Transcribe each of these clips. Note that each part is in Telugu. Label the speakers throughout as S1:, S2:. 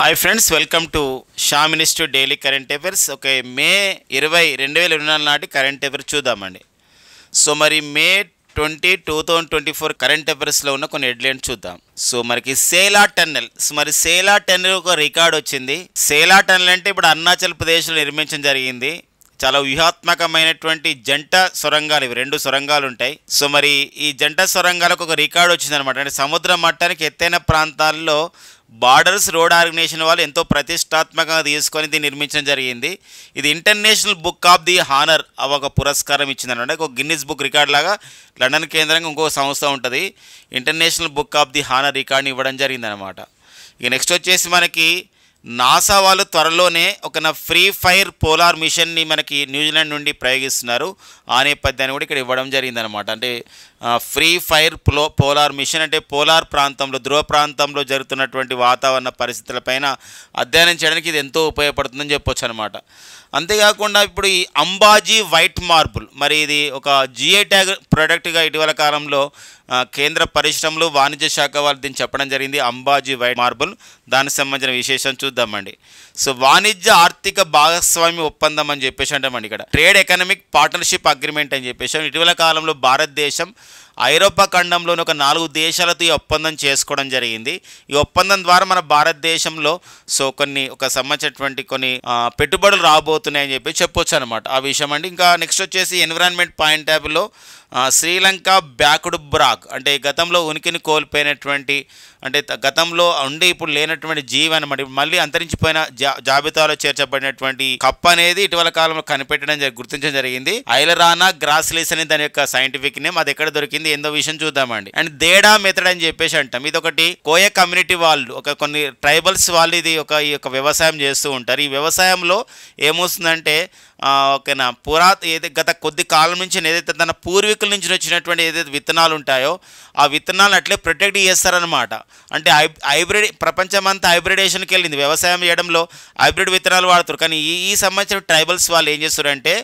S1: Hi friends, welcome to Sham institute daily current affairs. Okay, May 20, 2024 నాటి కరెంట్ అఫైర్స్ చూద్దామండి. సో మరి మే 2024 కరెంట్ అఫైర్స్లో ఉన్న కొన్ని హెడ్లైన్స్ చూద్దాం. సో మనకి సేలా టన్నెల్. మరి సేలా టన్నెల్ ఒక రికార్డ్ వచ్చింది. సేలా టన్నెల్ అంటే ఇప్పుడు అరుణాచల్ ప్రదేశ్లో నిర్మించడం జరిగింది. చాలా వ్యూహాత్మకమైనటువంటి జంట సొరంగాలు, ఇవి 2 సొరంగాలు ఉంటాయి. సో మరి ఈ జంట సొరంగాలకు ఒక రికార్డు వచ్చిందనమాట. అంటే సముద్ర మట్టానికి ఎత్తైన ప్రాంతాల్లో బార్డర్స్ రోడ్ ఆర్గనైజేషన్ వాళ్ళు ఎంతో ప్రతిష్టాత్మకంగా తీసుకొని దీన్ని నిర్మించడం జరిగింది. ఇది international book of the honour ఒక పురస్కారం ఇచ్చిందనమాట. ఒక గిన్నిస్ బుక్ రికార్డ్ లాగా లండన్ కేంద్రంగా ఇంకో సంస్థ ఉంటుంది, international book of the honour రికార్డ్ని ఇవ్వడం జరిగిందనమాట. ఇక నెక్స్ట్ వచ్చేసి మనకి నాసా వాళ్ళు త్వరలోనే ఒక ఫ్రీ ఫైర్ పోలార్ మిషన్ని మనకి న్యూజిలాండ్ నుండి ప్రయోగిస్తున్నారు. ఆ నేపథ్యాన్ని కూడా ఇక్కడ ఇవ్వడం జరిగిందనమాట. అంటే ఫ్రీ ఫైర్ పోలార్ మిషన్ అంటే పోలార్ ప్రాంతంలో, ధ్రువ ప్రాంతంలో జరుగుతున్నటువంటి వాతావరణ పరిస్థితులపైన అధ్యయనం చేయడానికి ఇది ఎంతో ఉపయోగపడుతుందని చెప్పొచ్చు అనమాట. అంతేకాకుండా ఇప్పుడు ఈ అంబాజీ వైట్ మార్బుల్, మరి ఇది ఒక జిఐ ట్యాగ్ ప్రోడక్ట్గా ఇటీవల కాలంలో కేంద్ర పరిశ్రమలు వాణిజ్య శాఖ వాళ్ళు దీన్ని చెప్పడం జరిగింది. అంబాజీ వైట్ మార్బుల్, దానికి సంబంధించిన విశేషం చూద్దామండి. సో వాణిజ్య ఆర్థిక భాగస్వామ్య ఒప్పందం అని చెప్పేసి అంటామండి. ఇక్కడ ట్రేడ్ ఎకనామిక్ పార్ట్నర్షిప్ అగ్రిమెంట్ అని చెప్పేసి ఇటీవల కాలంలో భారతదేశం ఐరోపా ఖండంలోని ఒక 4 దేశాలతో ఈ ఒప్పందం చేసుకోవడం జరిగింది. ఈ ఒప్పందం ద్వారా మన భారతదేశంలో సో ఒక సంబంధించినటువంటి కొన్ని పెట్టుబడులు రాబోతున్నాయని చెప్పి చెప్పొచ్చు అనమాట. ఆ విషయం అండి. ఇంకా నెక్స్ట్ వచ్చేసి ఎన్విరాన్మెంట్ పాయింట్ ఆఫ్ వ్యూలో శ్రీలంక బ్యాక్డ్ బ్రాక్, అంటే గతంలో ఉనికిని కోల్పోయినటువంటి, అంటే గతంలో ఉండి ఇప్పుడు లేనటువంటి జీవి అనమాట. మళ్ళీ అంతరించిపోయిన జాబితాలో చేర్చబడినటువంటి కప్ప అనేది ఇటీవల కాలంలో గుర్తించడం జరిగింది. ఐలరానా గ్రాసిలిస్ అని దాని యొక్క సైంటిఫిక్ నేమ్. అది ఎక్కడ దొరికింది ఏందో విషయం చూద్దామండి. అండ్ దేడా మెథడ్ అని చెప్పేసి అంటాం. ఇది ఒకటి కోయ కమ్యూనిటీ వాళ్ళు, కొన్ని ట్రైబల్స్ వాళ్ళు ఈ యొక్క వ్యవసాయం చేస్తూ ఉంటారు. ఈ వ్యవసాయంలో ఏమొస్తుందంటే ఓకేనా, గత కొద్ది కాలం నుంచి ఏదైతే తన పూర్వీకుల నుంచి వచ్చినటువంటి ఏదైతే విత్తనాలు ఉంటాయో ఆ విత్తనాలను అట్లే ప్రొటెక్ట్ చేస్తారనమాట. అంటే హైబ్రిడ్, ప్రపంచమంతా హైబ్రిడేషన్కి వెళ్ళింది. వ్యవసాయం చేయడంలో హైబ్రిడ్ విత్తనాలు వాడుతారు. కానీ ఈ సంబంధించిన ట్రైబల్స్ వాళ్ళు ఏం చేస్తారంటే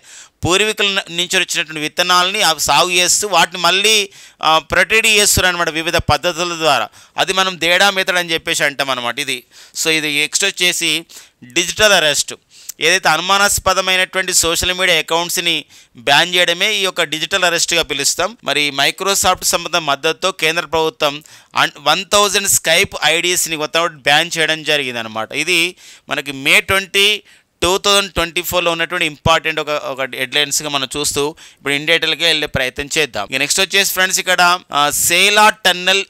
S1: పూర్వీకుల నుంచి వచ్చినటువంటి విత్తనాలని సాగు చేస్తూ వాటిని మళ్ళీ ప్రొటెక్ట్ చేస్తారు అనమాట వివిధ పద్ధతుల ద్వారా. అది మనం దేడా మెథడ్ అని చెప్పేసి అంటాం అనమాట. ఇది నెక్స్ట్ వచ్చేసి డిజిటల్ అరెస్ట్. ఏదైతే అనుమానాస్పదమైనటువంటి సోషల్ మీడియా అకౌంట్స్ని బ్యాన్ చేయడమే ఈ యొక్క డిజిటల్ అరెస్ట్గా పిలుస్తాం. మరి మైక్రోసాఫ్ట్ సంబంధ మద్దతుతో కేంద్ర ప్రభుత్వం 1000 స్కైప్ ఐడీస్ని బ్యాన్ చేయడం జరిగింది అనమాట. ఇది మనకి మే 2024లో ఉన్నటువంటి ఇంపార్టెంట్ ఒక హెడ్లైన్స్గా మనం చూస్తూ ఇప్పుడు ఇన్ డీటెయిల్గా వెళ్ళే ప్రయత్నం చేద్దాం. నెక్స్ట్ వచ్చేసి ఫ్రెండ్స్, ఇక్కడ సేలా టన్నెల్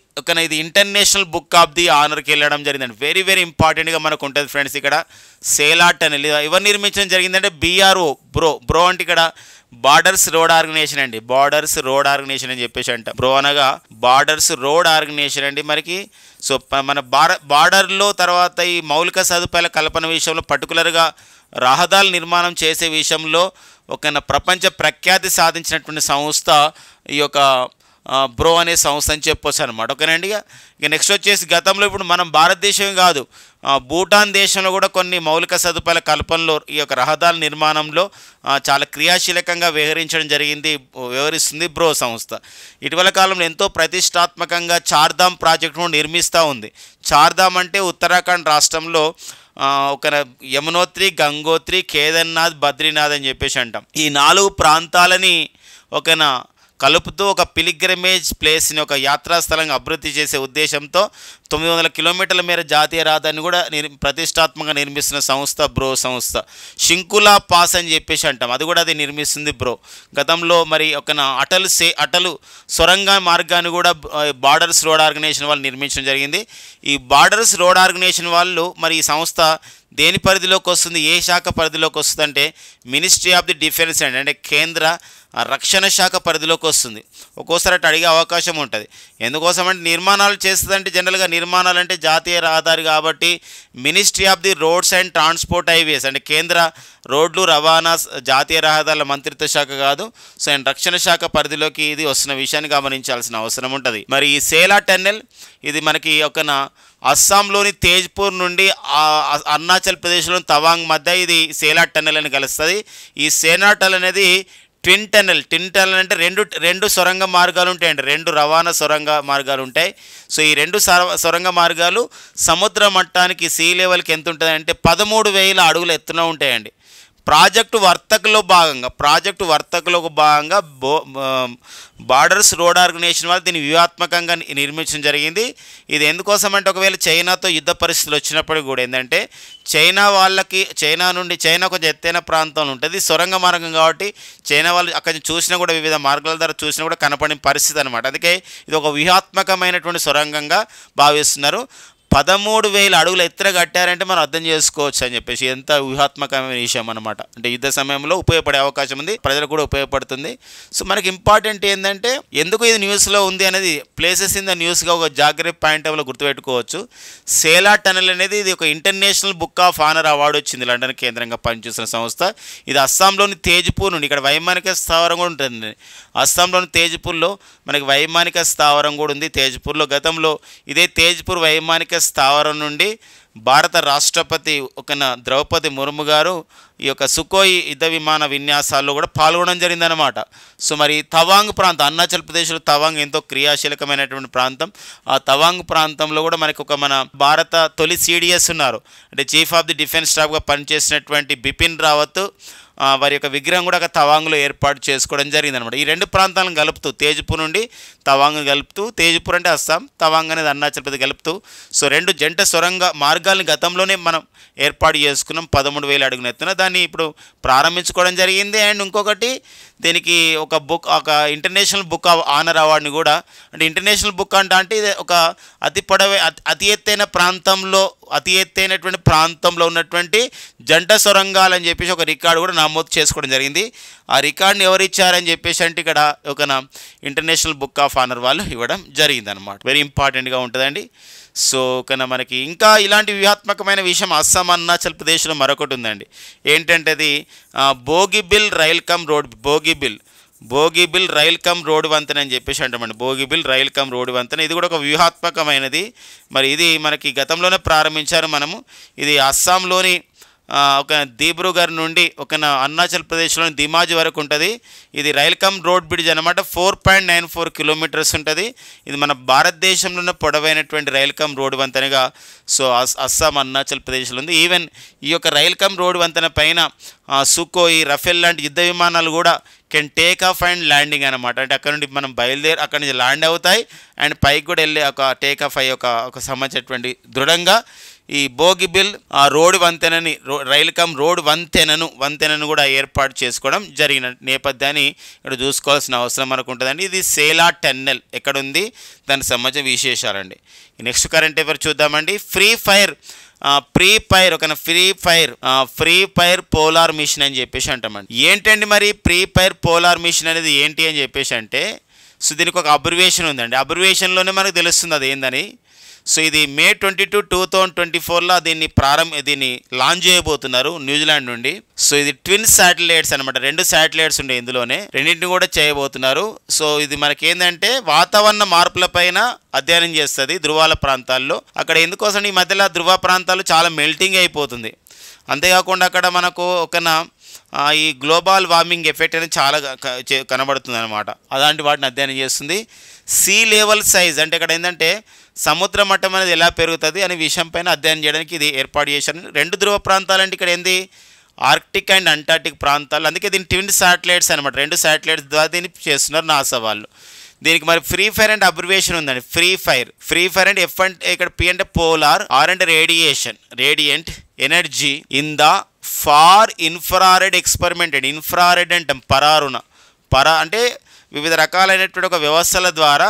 S1: ఇది ఇంటర్నేషనల్ బుక్ ఆఫ్ ది ఆనర్కి వెళ్ళడం జరిగిందండి. వెరీ వెరీ ఇంపార్టెంట్గా మనకు ఉంటుంది ఫ్రెండ్స్. ఇక్కడ సేలా టన్నెల్ ఎవరు నిర్మించడం జరిగిందంటే BRO, బ్రో అంటే ఇక్కడ బార్డర్స్ రోడ్ ఆర్గనైజేషన్ అండి. బార్డర్స్ రోడ్ ఆర్గనైజేషన్ అని చెప్పేసి అంట. బ్రో అనగా బార్డర్స్ రోడ్ ఆర్గనైజేషన్ అండి మనకి. సో మన బార్డర్లో తర్వాత ఈ మౌలిక సదుపాయాల కల్పన విషయంలో, పర్టికులర్గా రహదారుల నిర్మాణం చేసే విషయంలో ప్రపంచ ప్రఖ్యాతి సాధించినటువంటి సంస్థ ఈ యొక్క బ్రో అనే సంస్థ అని చెప్పొచ్చు అనమాట. ఓకేనండి. ఇక నెక్స్ట్ వచ్చేసి గతంలో ఇప్పుడు మనం భారతదేశం కాదు, భూటాన్ దేశంలో కూడా కొన్ని మౌలిక సదుపాయాల కల్పనలో ఈ యొక్క రహదారుల నిర్మాణంలో చాలా క్రియాశీలకంగా వ్యవహరిస్తుంది బ్రో సంస్థ. ఇటీవల కాలంలో ఎంతో ప్రతిష్టాత్మకంగా చార్ధామ్ ప్రాజెక్టును నిర్మిస్తూ ఉంది. చార్ధామ్ అంటే ఉత్తరాఖండ్ రాష్ట్రంలో యమునోత్రి, గంగోత్రి, కేదార్నాథ్, బద్రీనాథ్ అని చెప్పేసి అంటాం. ఈ 4 ప్రాంతాలని కలుపుతూ ఒక పిలిగ్రిమేజ్ ప్లేస్ని, ఒక యాత్రాస్థలంగా అభివృద్ధి చేసే ఉద్దేశంతో 900 కిలోమీటర్ల మేర జాతీయ రహదారిని కూడా ప్రతిష్టాత్మకంగా నిర్మిస్తున్న సంస్థ బ్రో సంస్థ. షింకులా పాస్ అని చెప్పేసి అంటాం, అది నిర్మిస్తుంది బ్రో. గతంలో మరి అటలు సొరంగ మార్గాన్ని కూడా బార్డర్స్ రోడ్ ఆర్గనైజేషన్ వాళ్ళు నిర్మించడం జరిగింది. ఈ బార్డర్స్ రోడ్ ఆర్గనైజేషన్ వాళ్ళు మరి ఈ సంస్థ దేని పరిధిలోకి వస్తుంది, ఏ శాఖ పరిధిలోకి వస్తుంది అంటే మినిస్ట్రీ ఆఫ్ ది డిఫెన్స్ అండి. అంటే కేంద్ర రక్షణ శాఖ పరిధిలోకి వస్తుంది. ఒక్కోసారి అటు అడిగే అవకాశం ఉంటుంది. ఎందుకోసం అంటే నిర్మాణాలు చేస్తుందంటే జనరల్గా నిర్మాణాలు అంటే జాతీయ రహదారి కాబట్టి ministry of the roads and transport highways, అంటే కేంద్ర రోడ్లు రవాణా జాతీయ రహదారుల మంత్రిత్వ శాఖ కాదు. సో రక్షణ శాఖ పరిధిలోకి ఇది వస్తున్న విషయాన్ని గమనించాల్సిన అవసరం ఉంటుంది. మరి ఈ సేలా టన్నెల్ ఇది మనకి అస్సాంలోని తేజ్పూర్ నుండి అరుణాచల్ ప్రదేశ్లోని తవాంగ్ మధ్య ఇది సేలా టన్నెల్ అని కలుస్తుంది. ఈ సేలా టన్నెల్ అనేది ట్విన్ టనల్ అంటే రెండు సొరంగ మార్గాలు ఉంటాయండి, రెండు రవాణా సొరంగ మార్గాలు ఉంటాయి. సో ఈ రెండు సొరంగ మార్గాలు సముద్ర మట్టానికి సీ లెవెల్కి ఎంత ఉంటుంది అంటే 13,000 అడుగుల ఎత్తున ఉంటాయండి. ప్రాజెక్టు వర్తకులో భాగంగా బార్డర్స్ రోడ్ ఆర్గనైజేషన్ వాళ్ళు దీన్ని వ్యూహాత్మకంగా నిర్మించడం జరిగింది. ఇది ఎందుకోసం అంటే ఒకవేళ చైనాతో యుద్ధ పరిస్థితులు వచ్చినప్పుడు కూడా ఏంటంటే చైనా కొంచెం ఎత్తైన ప్రాంతంలో ఉంటుంది, సొరంగ మార్గం కాబట్టి చైనా వాళ్ళు అక్కడ చూసినా కూడా వివిధ మార్గాల ద్వారా చూసినా కూడా కనపడిన పరిస్థితి అనమాట. అందుకే ఇది ఒక వ్యూహాత్మకమైనటువంటి సొరంగంగా భావిస్తున్నారు. 13,000 అడుగులు ఎత్తున కట్టారంటే మనం అర్థం చేసుకోవచ్చు అని చెప్పేసి ఎంత వ్యూహాత్మకమైన విషయం అనమాట. అంటే యుద్ధ సమయంలో ఉపయోగపడే అవకాశం ఉంది, ప్రజలకు కూడా ఉపయోగపడుతుంది. సో మనకి ఇంపార్టెంట్ ఏంటంటే ఎందుకు ఇది న్యూస్లో ఉంది అనేది ప్లేసెస్ ఇన్ ద న్యూస్గా ఒక జాగ్రత్త పాయింట్ ఆఫ్లో గుర్తుపెట్టుకోవచ్చు. సేలా టనల్ అనేది ఇది ఒక international book of honour award వచ్చింది, లండన్ కేంద్రంగా పనిచేస్తున్న సంస్థ. ఇది అస్సాంలోని తేజ్పూర్ నుండి, ఇక్కడ వైమానిక స్థావరం కూడా ఉంటుంది. అస్సాంలోని తేజ్పూర్లో మనకి వైమానిక స్థావరం కూడా ఉంది. తేజ్పూర్లో గతంలో ఇదే తేజ్పూర్ వైమానిక స్థావరం నుండి భారత రాష్ట్రపతి ద్రౌపది ముర్ము గారు ఈ యొక్క సుకోయి యుద్ధ విమాన విన్యాసాల్లో కూడా పాల్గొనడం జరిగిందనమాట. సో మరి తవాంగ్ ప్రాంతం, అరుణాచల్ ప్రదేశ్లో తవాంగ్ ఎంతో క్రియాశీలకమైనటువంటి ప్రాంతం. ఆ తవాంగ్ ప్రాంతంలో కూడా మనకి మన భారత తొలి సిడిఎస్ ఉన్నారు, అంటే చీఫ్ ఆఫ్ ది డిఫెన్స్ స్టాఫ్గా పనిచేసినటువంటి బిపిన్ రావత్ వారి యొక్క విగ్రహం కూడా అక్కడ తవాంగ్లో ఏర్పాటు చేసుకోవడం జరిగిందనమాట. ఈ రెండు ప్రాంతాలను కలుపుతూ తేజ్పూర్ నుండి తవాంగ్ కలుపుతూ, తేజ్పూర్ అంటే అస్సాం, తవాంగ్ అనేది అరుణాచల్ ప్రదేశ్ కలుపుతూ సో రెండు జంట సొరంగ మార్గాలను గతంలోనే మనం ఏర్పాటు చేసుకున్నాం 13,000 అడుగుల ఎత్తున. దాన్ని ఇప్పుడు ప్రారంభించుకోవడం జరిగింది. అండ్ ఇంకొకటి దీనికి ఒక ఇంటర్నేషనల్ బుక్ ఆఫ్ ఆనర్ అవార్డుని కూడా, అంటే ఇంటర్నేషనల్ బుక్ అంటే ఇది ఒక అతి ఎత్తైనటువంటి ప్రాంతంలో ఉన్నటువంటి జంట సొరంగాలని చెప్పేసి ఒక రికార్డు కూడా నమోదు చేసుకోవడం జరిగింది. ఆ రికార్డుని ఎవరు ఇచ్చారని చెప్పేసి అంటే ఇక్కడ ఒక ఇంటర్నేషనల్ బుక్ ఆఫ్ ఆనర్ వాళ్ళు ఇవ్వడం జరిగిందనమాట. వెరీ ఇంపార్టెంట్గా ఉంటుందండి. సో మనకి ఇంకా ఇలాంటి వ్యూహాత్మకమైన విషయం అస్సాం అరుణాచల్ ప్రదేశ్లో మరొకటి ఉందండి. ఏంటంటే అది Bogibeel rail cum rail cum road వంతెన అని చెప్పేసి అంటామండి. బోగిబిల్ రైల్ కమ్ రోడ్ వంతెన ఇది కూడా ఒక వ్యూహాత్మకమైనది. మరి ఇది మనకి గతంలోనే ప్రారంభించారు మనము. ఇది అస్సాంలోని ఒక దిబ్రూగఢ్ నుండి అరుణాచల్ ప్రదేశ్లోని దిమాజ్ వరకు ఉంటుంది. ఇది రైల్ కమ్ రోడ్ బ్రిడ్జ్ అనమాట. 4.94 కిలోమీటర్స్ ఉంటుంది. ఇది మన భారతదేశంలోనే పొడవైనటువంటి రైల్ కమ్ రోడ్ వంతెనగా సో అస్సాం అరుణాచల్ ప్రదేశ్లో ఉంది. ఈవెన్ ఈ యొక్క రైల్ కమ్ రోడ్ వంతెన పైన సుకోయి, రఫేల్ లాంటి యుద్ధ విమానాలు కూడా can take off and landing అనమాట. అంటే అక్కడ నుండి మనం అక్కడి నుంచి ల్యాండ్ అవుతాయి అండ్ పైకి కూడా వెళ్ళి ఒక టేక్ ఆఫ్ అయ్యి ఒక సంబంధించినటువంటి దృఢంగా ఈ బోగిబిల్ ఆ రోడ్ వంతెనని రైల్ కమ్ రోడ్ వంతెనను కూడా ఏర్పాటు చేసుకోవడం జరిగిన నేపథ్యాన్ని ఇక్కడ చూసుకోవాల్సిన అవసరం మనకు ఉంటుందండి. ఇది సేలా టన్నెల్ ఎక్కడుంది, దానికి సంబంధించిన విశేషాలండి. నెక్స్ట్ కరెంట్ అఫైర్ చూద్దామండి. ఫ్రీ ఫైర్ పోలార్ మిషన్ అని చెప్పేసి అంటామండి. ఏంటండి మరి ఫ్రీ ఫైర్ పోలార్ మిషన్ అనేది ఏంటి అని చెప్పేసి అంటే సో దీనికి ఒక అబ్రివేషన్ ఉందండి. అబ్రివేషన్లోనే మనకు తెలుస్తుంది అది ఏందని. సో ఇది May 22, 2024లో దీన్ని లాంచ్ చేయబోతున్నారు న్యూజిలాండ్ నుండి. సో ఇది ట్విన్ శాటిలైట్స్ అనమాట, 2 శాటిలైట్స్ ఉండే ఇందులోనే, రెండింటిని కూడా చేయబోతున్నారు. సో ఇది మనకేందంటే వాతావరణ మార్పులపైన అధ్యయనం చేస్తుంది ధృవాల ప్రాంతాల్లో. అక్కడ ఎందుకోసం ఈ మధ్యలో ధృవ ప్రాంతాలు చాలా మెల్టింగ్ అయిపోతుంది. అంతేకాకుండా అక్కడ మనకు ఈ గ్లోబల్ వార్మింగ్ ఎఫెక్ట్ అనేది చాలా కనబడుతుంది అనమాట. అలాంటి వాటిని అధ్యయనం చేస్తుంది. సీ లెవెల్ సైజ్ అంటే ఇక్కడ ఏంటంటే సముద్ర మట్టం అనేది ఎలా పెరుగుతుంది అనే విషయం పైన అధ్యయనం చేయడానికి ఇది ఏర్పాటు చేశారు. 2 ధృవ ప్రాంతాలు అంటే ఇక్కడ ఏంది ఆర్కిటిక్ అండ్ అంటార్టిక్ ప్రాంతాలు. అందుకే దీన్ని ట్విన్ శాటిలైట్స్ అనమాట, 2 శాటిలైట్స్ ద్వారా దీన్ని చేస్తున్నారు నాసా వాళ్ళు. దీనికి మరి ఫ్రీ ఫైర్ అంటే అబ్రివేషన్ ఉందండి. ఫ్రీ ఫైర్ అంటే ఎఫ్ అంటే ఇక్కడ పి అంటే పోలార్, ఆర్ అంటే radiant energy in the far infrared experiment. Infrared అంటే అంటే వివిధ రకాలైనటువంటి ఒక వ్యవస్థల ద్వారా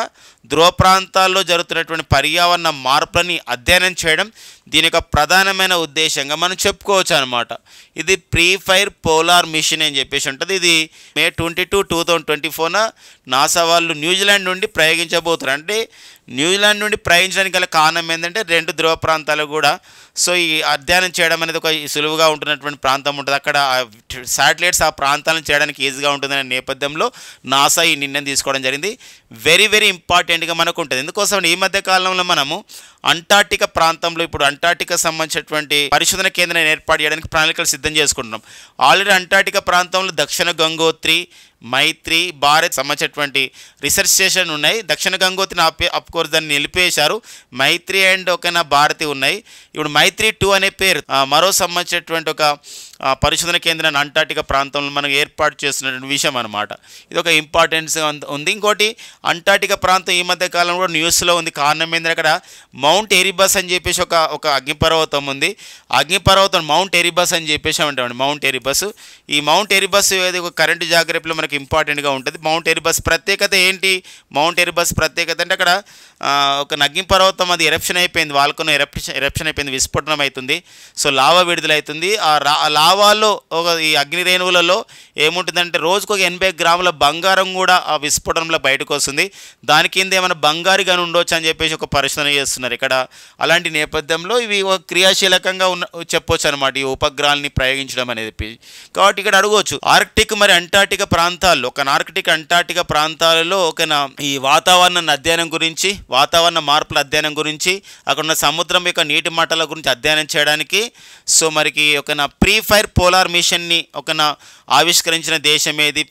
S1: ధ్రువ ప్రాంతాల్లో జరుగుతున్నటువంటి పర్యావరణ మార్పులని అధ్యయనం చేయడం దీని యొక్క ప్రధానమైన ఉద్దేశంగా మనం చెప్పుకోవచ్చు అనమాట. ఇది ప్రీ ఫైర్ పోలార్ మిషన్ అని చెప్పేసి ఉంటుంది. ఇది May 22, 2024 నాసా వాళ్ళు న్యూజిలాండ్ నుండి ప్రయోగించబోతున్నారు. అంటే న్యూజిలాండ్ నుండి ప్రయోగించడానికి గల కారణం ఏంటంటే 2 ధృవ ప్రాంతాలు కూడా సో ఈ అధ్యయనం చేయడం అనేది ఒక సులువుగా ఉంటున్నటువంటి ప్రాంతం ఉంటుంది. అక్కడ శాటిలైట్స్ ఆ ప్రాంతాలను చేయడానికి ఈజీగా ఉంటుందనే నేపథ్యంలో నాసా ఈ నిర్ణయం తీసుకోవడం జరిగింది. వెరీ వెరీ ఇంపార్టెంట్గా మనకు ఉంటుంది. ఎందుకోసం ఈ మధ్య కాలంలో మనము అంటార్టికా ప్రాంతంలో ఇప్పుడు అంటార్టికా సంబంధించినటువంటి పరిశోధన కేంద్రాన్ని ఏర్పాటు చేయడానికి ప్రణాళికలు సిద్ధం చేసుకుంటున్నాం. ఆల్రెడీ అంటార్టికా ప్రాంతంలో దక్షిణ గంగోత్రి మైత్రి, భారత్ సంబంధించినటువంటి రీసెర్చ్ స్టేషన్ ఉన్నాయి. దక్షిణ గంగోత్రిని అఫ్ కోర్స్ దాన్ని నిలిపేశారు. మైత్రి అండ్ ఒకనా భారతి ఉన్నాయి. ఇప్పుడు మైత్రి 2 అనే పేరు మరో సంబంధించినటువంటి ఒక పరిశోధన కేంద్రాన్ని అంటార్టికా ప్రాంతంలో మనం ఏర్పాటు చేస్తున్నటువంటి విషయం అనమాట. ఇది ఒక ఇంపార్టెన్స్ ఉంది. ఇంకోటి అంటార్టికా ప్రాంతం ఈ మధ్య కాలంలో కూడా న్యూస్లో ఉంది. కారణం ఏంటంటే అక్కడ మౌంట్ ఎరిబస్ అని చెప్పేసి ఒక అగ్నిపర్వతం ఉంది. అగ్నిపర్వతం మౌంట్ ఎరిబస్ అని చెప్పేసి అంటామండి. మౌంట్ ఎరిబస్, ఈ మౌంట్ ఎరిబస్ ఏది ఒక కరెంటు జాగ్రత్తలో మనకి ఇంపార్టెంట్గా ఉంటుంది. మౌంట్ ఎరిబస్ ప్రత్యేకత ఏంటి? మౌంట్ ఎరిబస్ ప్రత్యేకత అంటే అక్కడ ఒక అగ్నిపర్వతం అది ఎరప్షన్ అయిపోయింది, వాల్కనో ఎరప్షన్ అయిపోయింది, విస్ఫోటనం అవుతుంది. సో లావా విడుదలవుతుంది. ఆ లావాలో ఈ అగ్ని రేణువులలో ఏముంటుందంటే రోజుకు ఒక 80 గ్రాముల బంగారం కూడా ఆ విస్ఫోటనంలో బయటకు వస్తుంది. దాని కింద ఏమైనా బంగారు కానీ ఉండొచ్చు అని చెప్పేసి ఒక పరిశోధన చేస్తున్నారు ఇక్కడ. అలాంటి నేపథ్యంలో ఇవి ఒక క్రియాశీలకంగా చెప్పొచ్చు అనమాట, ఈ ఉపగ్రహాలని ప్రయోగించడం అనేది. కాబట్టి ఇక్కడ అడగవచ్చు, ఆర్కిటిక్ మరి అంటార్టికా ప్రాంతాల్లో ఆర్కిటిక్ అంటార్టికా ప్రాంతాలలో ఈ వాతావరణ అధ్యయనం గురించి, వాతావరణ మార్పుల అధ్యయనం గురించి, అక్కడ ఉన్న సముద్రం యొక్క నీటి మట్టాల గురించి అధ్యయనం చేయడానికి సో మరికి ప్రీఫైర్ పోలార్ మిషన్ని ఆవిష్కరించిన దేశం ఏది?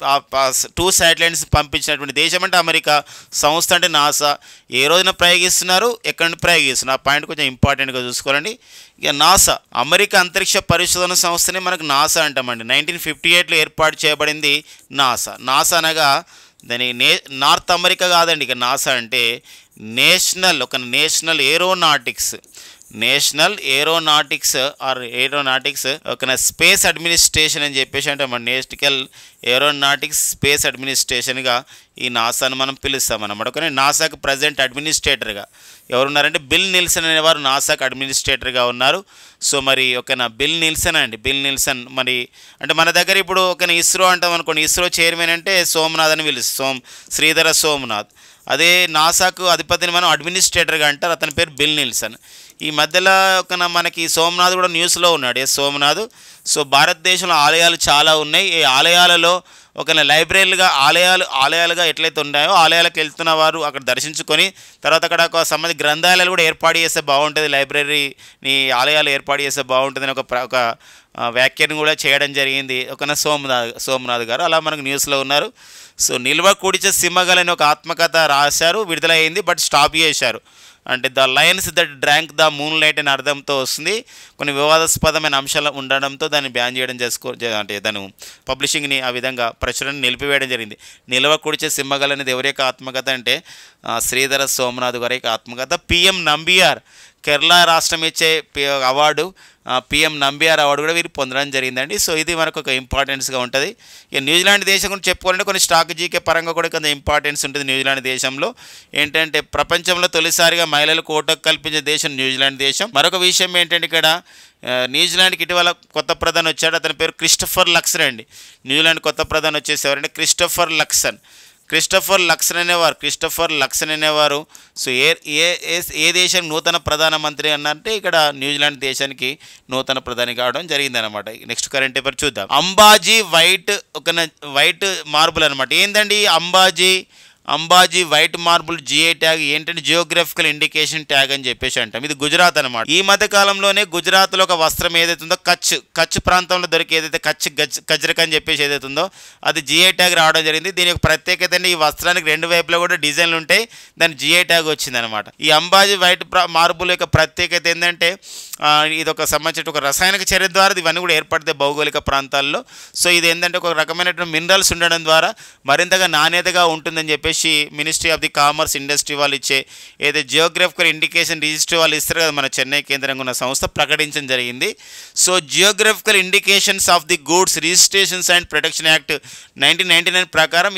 S1: 2 శాటిలైట్స్ పంపించినటువంటి దేశం అంటే అమెరికా. సంస్థ అంటే నాసా. ఏ రోజున ప్రయోగిస్తున్నారు, ఎక్కడి నుండి ప్రయోగిస్తున్నారు, ఆ పాయింట్ కొంచెం ఇంపార్టెంట్గా చూసుకోవాలండి. ఇక నాసా, అమెరికా అంతరిక్ష పరిశోధన సంస్థని మనకు నాసా అంటామండి. 1958లో ఏర్పాటు చేయబడింది నాసా. నాసా అనగా దాని నార్త్ అమెరికా కాదండి. ఇక నాసా అంటే నేషనల్ ఏరోనాటిక్స్ ఒక స్పేస్ అడ్మినిస్ట్రేషన్ అని చెప్పేసి అంటే మన నేషనల్ ఏరోనాటిక్స్ స్పేస్ అడ్మినిస్ట్రేషన్గా ఈ నాసాను మనం పిలుస్తాం అన్నమాట. కానీ నాసాకు ప్రజెంట్ అడ్మినిస్ట్రేటర్గా ఎవరున్నారంటే బిల్ నిల్సన్ అనేవారు నాసాకు అడ్మినిస్ట్రేటర్గా ఉన్నారు. సో మరి బిల్ నిల్సన్ మరి అంటే మన దగ్గర ఇప్పుడు ఇస్రో అంటాం అనుకోండి, ఇస్రో చైర్మన్ అంటే సోమనాథ్ అని పిలుస్తాం, శ్రీధర సోమనాథ్. అదే నాసాకు అధిపతిని మనం అడ్మినిస్ట్రేటర్గా అంటారు, అతని పేరు బిల్ నిల్సన్. ఈ మధ్యలో మనకి సోమనాథ్ కూడా న్యూస్లో ఉన్నాడు, సోమనాథ్. సో భారతదేశంలో ఆలయాలు చాలా ఉన్నాయి. ఈ ఆలయాలలో లైబ్రరీలుగా ఆలయాలుగా ఎట్లయితే ఉన్నాయో ఆలయాలకు వెళ్తున్న వారు అక్కడ దర్శించుకొని తర్వాత అక్కడ ఒక సంబంధించిన గ్రంథాలయాలు కూడా ఏర్పాటు చేస్తే బాగుంటుంది, లైబ్రరీని ఆలయాలు ఏర్పాటు చేస్తే బాగుంటుందని ఒక వ్యాఖ్యను కూడా చేయడం జరిగింది సోమనాథ్ గారు. అలా మనకు న్యూస్లో ఉన్నారు. సో నిల్వ కూడిచే సింహగల్ అని ఒక ఆత్మకథ రాశారు, విడుదలైంది, బట్ స్టాప్ చేశారు. అంటే the Lions that drank the moon light అనే అర్థంతో వస్తుంది. కొన్ని వివాదాస్పదమైన అంశాలు ఉండడంతో దాన్ని బ్యాన్ చేయడం అంటే దాని పబ్లిషింగ్ని ఆ విధంగా ప్రచురణ నిలిపివేయడం జరిగింది. నిల్వ కూడిచే సింహగల్ అనేది ఎవరి యొక్క ఆత్మకథ అంటే శ్రీధర సోమనాథ్ గారి యొక్క ఆత్మకథ. పిఎం నంబియార్ కేరళ రాష్ట్రం ఇచ్చే అవార్డు, పిఎం నంబియార్ అవార్డు కూడా వీరు పొందడం జరిగిందండి. సో ఇది మనకు ఒక ఇంపార్టెన్స్గా ఉంటుంది. ఇక న్యూజిలాండ్ దేశం గురించి చెప్పుకోవాలంటే కొన్ని స్ట్రాటజీకే పరంగా కూడా కొంత ఇంపార్టెన్స్ ఉంటుంది. న్యూజిలాండ్ దేశంలో ఏంటంటే ప్రపంచంలో తొలిసారిగా మహిళలకు ఓటు కల్పించే దేశం న్యూజిలాండ్ దేశం. మరొక విషయం ఏంటంటే ఇక్కడ న్యూజిలాండ్కి ఇటీవల కొత్త ప్రధాని వచ్చాడు, అతని పేరు క్రిస్టఫర్ లక్సన్ అండి. న్యూజిలాండ్ కొత్త ప్రధాని వచ్చేసేవారంటే క్రిస్టఫర్ లక్సన్ అనేవారు. సో ఏ దేశానికి నూతన ప్రధానమంత్రి అన్నంటే ఇక్కడ న్యూజిలాండ్ దేశానికి నూతన ప్రధాని కావడం జరిగిందనమాట. నెక్స్ట్ కరెంట్ పేపర్ చూద్దాం. అంబాజీ వైట్ మార్బుల్ అనమాట. ఏందండి Ambaji white marble GI tag ఏంటంటే జియోగ్రఫికల్ ఇండికేషన్ ట్యాగ్ అని చెప్పేసి అంటాం. ఇది గుజరాత్ అనమాట. ఈ మధ్య కాలంలోనే గుజరాత్లో ఒక వస్త్రం ఏదైతే ఉందో కచ్ ప్రాంతంలో దొరికి ఏదైతే గజ్రక్ అని చెప్పేసి ఏదైతే ఉందో అది జిఐ ట్యాగ్ రావడం జరిగింది. దీని యొక్క ప్రత్యేకత ఈ వస్త్రానికి 2 వైపులో కూడా డిజైన్లు ఉంటాయి, దాని జిఐ ట్యాగ్ వచ్చింది అనమాట. ఈ అంబాజీ వైట్ మార్బుల్ యొక్క ప్రత్యేకత ఏంటంటే ఇది ఒక సంబంధించిన ఒక రసాయనిక చర్య ద్వారా ఇవన్నీ కూడా ఏర్పడతాయి భౌగోళిక ప్రాంతాల్లో. సో ఇది ఏంటంటే ఒక రకమైనటువంటి మినరల్స్ ఉండడం ద్వారా మరింతగా నాణ్యతగా ఉంటుందని చెప్పేసి ministry of the commerce industry వాళ్ళు ఇచ్చే ఏదైతే జియోగ్రఫికల్ ఇండికేషన్ రిజిస్టర్ వాళ్ళు ఇస్తారు కదా, మన చెన్నై కేంద్రంగా ఉన్న సంస్థ ప్రకటించడం జరిగింది. So geographical indications of the goods registrations and protection act 1999 ప్రకారం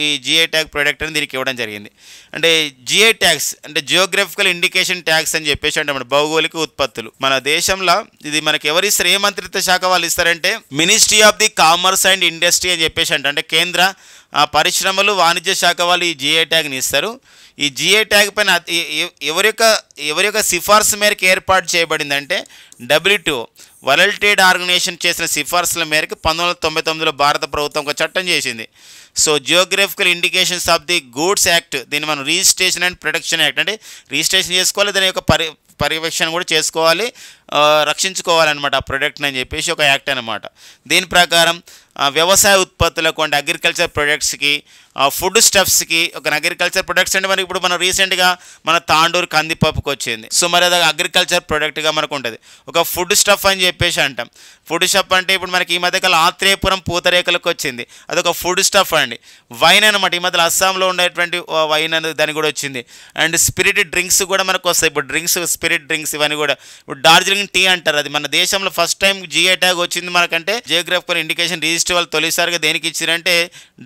S1: ఈ జిఐ ట్యాగ్ ప్రొడక్ట్ అని దీనికి ఇవ్వడం జరిగింది. అంటే జిఐ ట్యాగ్స్ అంటే జియోగ్రఫికల్ ఇండికేషన్ ట్యాగ్స్ అని చెప్పేసి అంటే మన భౌగోళిక ఉత్పత్తులు. మన దేశంలో ఇది మనకి ఎవరు ఇస్తారు, ఏ మంత్రిత్వ శాఖ వాళ్ళు ఇస్తారంటే ministry of the commerce and industry అని చెప్పేసి అంటే కేంద్ర పరిశ్రమలు వాణిజ్య శాఖ వాళ్ళు ఈ జిఐ ట్యాగ్ని ఇస్తారు. ఈ జిఐ ట్యాగ్ పైన ఎవరి యొక్క సిఫార్సు మేరకు ఏర్పాటు చేయబడిందంటే WTO వరల్డ్ ట్రేడ్ ఆర్గనైజేషన్ చేసిన సిఫార్సుల మేరకు 1999లో భారత ప్రభుత్వం ఒక చట్టం చేసింది. So geographical indications of the goods act, దీన్ని మనం రిజిస్ట్రేషన్ అండ్ ప్రొటెక్షన్ యాక్ట్ అంటే రిజిస్ట్రేషన్ చేసుకోవాలి, దాని యొక్క పర్యవేక్షణ కూడా చేసుకోవాలి, రక్షించుకోవాలన్నమాట ఆ ప్రొడక్ట్ని అని చెప్పేసి ఒక యాక్ట్ అనమాట. దీని ప్రకారం వ్యవసాయ ఉత్పత్తులకు అంటే అగ్రికల్చర్ ప్రొడక్ట్స్కి, ఫుడ్ స్టఫ్స్కి. ఒక అగ్రికల్చర్ ప్రొడక్ట్స్ అంటే మనకి ఇప్పుడు మనం రీసెంట్గా మన తాండూరు కందిపప్పుకి వచ్చింది. సో మరి అది అగ్రికల్చర్ ప్రొడక్ట్గా మనకు ఉంటుంది. ఒక ఫుడ్ స్టఫ్ అని చెప్పేసి అంటాం. ఫుడ్ స్టఫ్ అంటే ఇప్పుడు మనకి ఈ మధ్యకాలం ఆత్రేయపురం పూతరేకులకు వచ్చింది, అదొక ఫుడ్ స్టఫ్ అండి. వైన్ అనమాట, ఈ మధ్యలో అస్సాంలో ఉండేటువంటి వైన్ అనేది దానికి కూడా వచ్చింది. అండ్ స్పిరిట్ డ్రింక్స్ కూడా మనకు వస్తాయి. ఇప్పుడు డ్రింక్స్, స్పిరిట్ డ్రింక్స్ ఇవన్నీ కూడా. ఇప్పుడు డార్జిలింగ్ టీ అంటారు, అది మన దేశంలో ఫస్ట్ టైం జిఐ ట్యాగ్ వచ్చింది మనకంటే. జియోగ్రఫికల్ ఇండికేషన్ రిజిస్టర్ వాళ్ళు తొలిసారిగా దేనికి ఇచ్చారంటే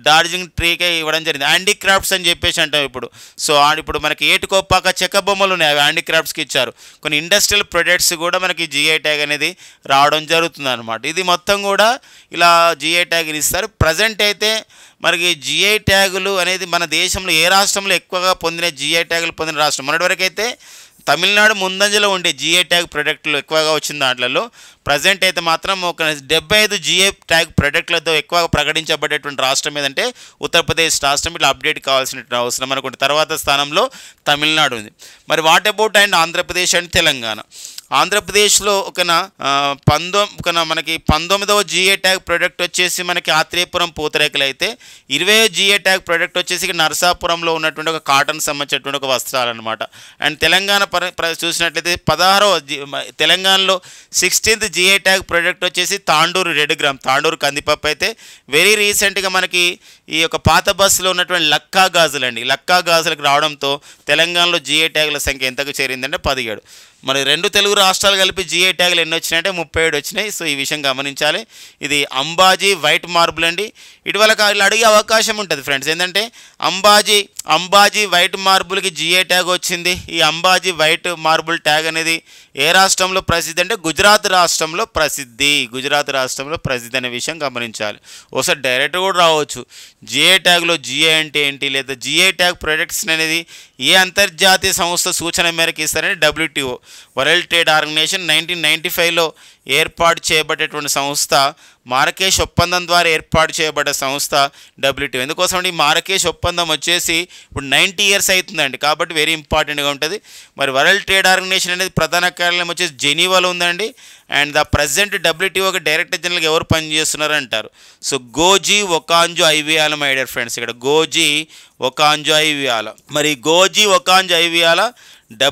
S1: డార్జిలింగ్ ట్రీకే ఇవ్వడం జరిగింది. హ్యాండీక్రాఫ్ట్స్ అని చెప్పేసి అంటాం ఇప్పుడు. సో ఇప్పుడు మనకి ఏటుకోపాక చెక్క బొమ్మలు ఉన్నాయి, అవి హ్యాండీక్రాఫ్ట్స్కి ఇచ్చారు. కొన్ని ఇండస్ట్రియల్ ప్రొడక్ట్స్ కూడా మనకి జిఐ ట్యాగ్ అనేది రావడం జరుగుతుంది అనమాట. ఇది మొత్తం కూడా ఇలా జిఐ ట్యాగ్ని ఇస్తారు. ప్రజెంట్ అయితే మనకి జిఐ ట్యాగులు అనేది మన దేశంలో ఏ రాష్ట్రంలో ఎక్కువగా పొందిన జిఐ ట్యాగులు పొందిన రాష్ట్రం మొన్నటి వరకు అయితే తమిళనాడు ముందంజలో ఉండే జిఐ ట్యాగ్ ప్రొడక్ట్లు ఎక్కువగా వచ్చిన దాంట్లో. ప్రజెంట్ అయితే మాత్రం ఒక 75 జిఐ ట్యాగ్ ప్రొడక్ట్లతో ఎక్కువగా ప్రకటించబడేటువంటి రాష్ట్రం ఏదంటే ఉత్తరప్రదేశ్ రాష్ట్రం. ఇట్లా అప్డేట్ కావాల్సిన అవసరం అనుకుంటే తర్వాత స్థానంలో తమిళనాడు ఉంది. మరి what about and Andhra Pradesh and Telangana. ఆంధ్రప్రదేశ్లో మనకి 19వ జిఐ ట్యాగ్ ప్రోడక్ట్ వచ్చేసి మనకి ఆత్రేయపురం పూతరేకులు అయితే, 20వ జిఐ ట్యాగ్ ప్రోడక్ట్ వచ్చేసి నరసాపురంలో ఉన్నటువంటి ఒక కాటన్ సంబంధించినటువంటి ఒక వస్త్రాలు అనమాట. అండ్ తెలంగాణ చూసినట్లయితే 16వ తెలంగాణలో 16th జిఐ ట్యాగ్ ప్రోడక్ట్ వచ్చేసి తాండూరు రెడ్ గ్రామ్, తాండూరు కందిపప్పు అయితే. వెరీ రీసెంట్గా మనకి ఈ యొక్క పాత బస్సులో ఉన్నటువంటి లక్కా గాజులు అండి, లక్కా గాజులకు రావడంతో తెలంగాణలో జిఐ ట్యాగుల సంఖ్య ఎంతకు చేరిందంటే 17. మరి రెండు తెలుగు రాష్ట్రాలు కలిపి జిఐ ట్యాగులు ఎన్ని వచ్చినాయంటే 37 వచ్చినాయి. సో ఈ విషయం గమనించాలి. ఇది అంబాజీ వైట్ మార్బుల్ అండి. ఇటీవల ఇలా అడిగే అవకాశం ఉంటుంది ఫ్రెండ్స్, ఏంటంటే అంబాజీ వైట్ మార్బుల్కి జిఐ ట్యాగ్ వచ్చింది. ఈ అంబాజీ వైట్ మార్బుల్ ట్యాగ్ అనేది ఏ రాష్ట్రంలో ప్రసిద్ధి అంటే గుజరాత్ రాష్ట్రంలో ప్రసిద్ధి. గుజరాత్ రాష్ట్రంలో ప్రసిద్ధి అనే విషయం గమనించాలి. ఒకసారి డైరెక్ట్ కూడా రావచ్చు. జిఐ ట్యాగ్లో జిఐ అంటే ఏంటి, లేదా జిఐ ట్యాగ్ ప్రొడక్ట్స్ అనేది ఏ అంతర్జాతీయ సంస్థ సూచన మేరకు ఇస్తారని WTO వరల్డ్ ట్రేడ్ ఆర్గనైజేషన్ 1995లో ఏర్పాటు చేయబడేటువంటి సంస్థ. మారకేష్ ఒప్పందం ద్వారా ఏర్పాటు చేయబడ్డ సంస్థ WTO. ఎందుకోసం అంటే ఈ మారకేష్ ఒప్పందం వచ్చేసి ఇప్పుడు 90 years అవుతుందండి, కాబట్టి వెరీ ఇంపార్టెంట్గా ఉంటుంది. మరి వరల్డ్ ట్రేడ్ ఆర్గనైజేషన్ అనేది ప్రధాన కార్యాలయం వచ్చేసి జెనీవాలో ఉందండి. అండ్ ద ప్రెసిడెంట్ WTOకి డైరెక్టర్ జనరల్గా ఎవరు పనిచేస్తున్నారు అంటారు. So Ngozi Okonjo Iweala my dear friends, ఇక్కడ గోజీ ఒకాంజో ఐవియాల. మరి గోజీ ఒకాంజో ఐవియాల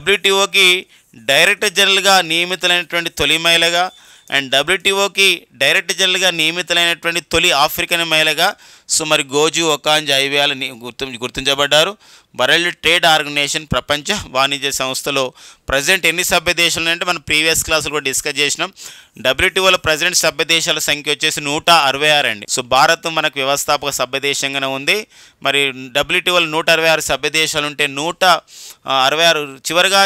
S1: WTOకి డైరెక్టర్ జనరల్గా నియమితులైనటువంటి తొలి మహిళగా, అండ్ WTOకి డైరెక్టర్ జనరల్గా నియమితులైనటువంటి తొలి ఆఫ్రికన్ మహిళగా. సో మరి Ngozi Okonjo ఐవియాల గుర్తించబడ్డారు. World trade organisation ప్రపంచ వాణిజ్య సంస్థలో ప్రజెంట్ ఎన్ని సభ్య దేశాలు అంటే మనం ప్రీవియస్ క్లాసులో కూడా డిస్కస్ చేసినాం. WTOలో ప్రజెంట్ సభ్య దేశాల సంఖ్య వచ్చేసి 166 అండి. సో భారత్ మనకు వ్యవస్థాపక సభ్య దేశంగానే ఉంది. మరి WTOలో 166 సభ్య దేశాలు ఉంటే 166 చివరిగా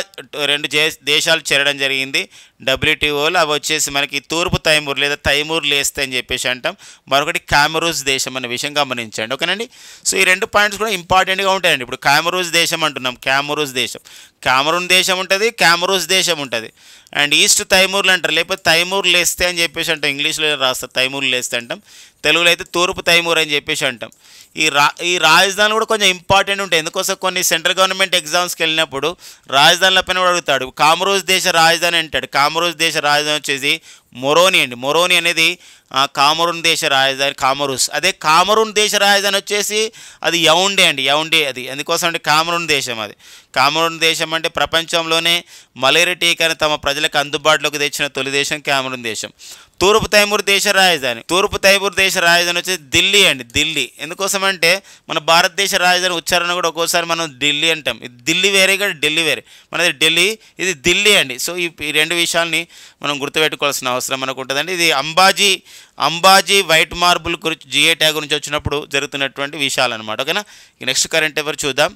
S1: 2 దేశాలు చేరడం జరిగింది WTOలో. అవి వచ్చేసి మనకి తూర్పు తైమూర్ లేదా తైమూర్ లేస్తే అని చెప్పేసి అంటాం. మరొకటి కామరూస్ దేశం అనే విషయం గమనించండి, ఓకేనండి. సో ఈ 2 పాయింట్స్ కూడా ఇంపార్టెంట్గా ఉంటాయండి. ఇప్పుడు కామరూస్ దేశం అంటున్నాం, కామరూస్ దేశం, కామరూన్ దేశం ఉంటుంది, కామరూస్ దేశం ఉంటుంది. అండ్ ఈస్ట్ తైమూర్లు అంటారు, లేకపోతే తైమూర్ లేస్తే అని చెప్పేసి అంటాం. ఇంగ్లీష్లో రాస్తారు తైమూర్ లేస్తే అంటాం, తెలుగులో అయితే తూర్పు తైమూర్ అని చెప్పేసి అంటాం. ఈ రాజధానులు కూడా కొంచెం ఇంపార్టెంట్ ఉంటాయి. ఎందుకోసం కొన్ని సెంట్రల్ గవర్నమెంట్ ఎగ్జామ్స్కి వెళ్ళినప్పుడు రాజధానుల పైన కూడా అడుగుతాడు. కామరూస్ దేశ రాజధాని అంటాడు. కామరూస్ దేశ రాజధాని వచ్చేసి మొరోని అండి. మొరోని అనేది కామరూన్ దేశ రాజధాని కామరూస్. అదే కామరూన్ దేశ రాజధాని వచ్చేసి అది యౌండే అండి, యౌండే అది. అందుకోసం అంటే కామరూన్ దేశం అది. కామరూన్ దేశం అంటే ప్రపంచంలోనే మలేరియా టీకాని తమ ప్రజలకు అందుబాటులోకి తెచ్చిన తొలి దేశం కామరూన్ దేశం. తూర్పు తైమూర్ దేశ రాజధాని, తూర్పు తైమూర్ దేశ రాజధాని వచ్చేసి దిల్లీ అండి, దిల్లీ. ఎందుకోసం అంటే మన భారతదేశ రాజధాని ఉచ్చారణ కూడా ఒక్కోసారి మనం ఢిల్లీ అంటాం. ఇది ఢిల్లీ వేరే కూడా ఢిల్లీ వేరే, మనది ఢిల్లీ, ఇది దిల్లీ అండి. సో ఈ 2 విషయాల్ని మనం గుర్తుపెట్టుకోవాల్సిన అవసరం మనకు ఉంటుందండి. ఇది అంబాజీ వైట్ మార్బుల్ గురించి జిఐ ట్యాగ్ గురించి వచ్చినప్పుడు జరుగుతున్నటువంటి విషయాలు అనమాట, ఓకేనా. నెక్స్ట్ కరెంట్ ఎవరు చూద్దాం.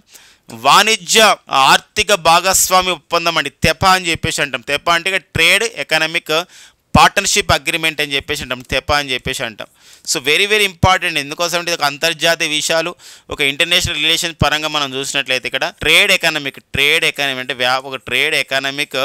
S1: వాణిజ్య ఆర్థిక భాగస్వామి ఒప్పందం అండి, తెపా అని చెప్పేసి అంటాం. తెపా అంటే ట్రేడ్ ఎకనామిక్ పార్ట్నర్షిప్ అగ్రిమెంట్ అని చెప్పేసి అంటాం, తెపా అని చెప్పేసి అంటాం. So very very important. ఎందుకోసం అంటే ఒక అంతర్జాతీయ విషయాలు, ఒక ఇంటర్నేషనల్ రిలేషన్ పరంగా మనం చూసినట్లయితే ఇక్కడ ట్రేడ్ ఎకనామిక్ అంటే ఒక ట్రేడ్ ఎకనామిక్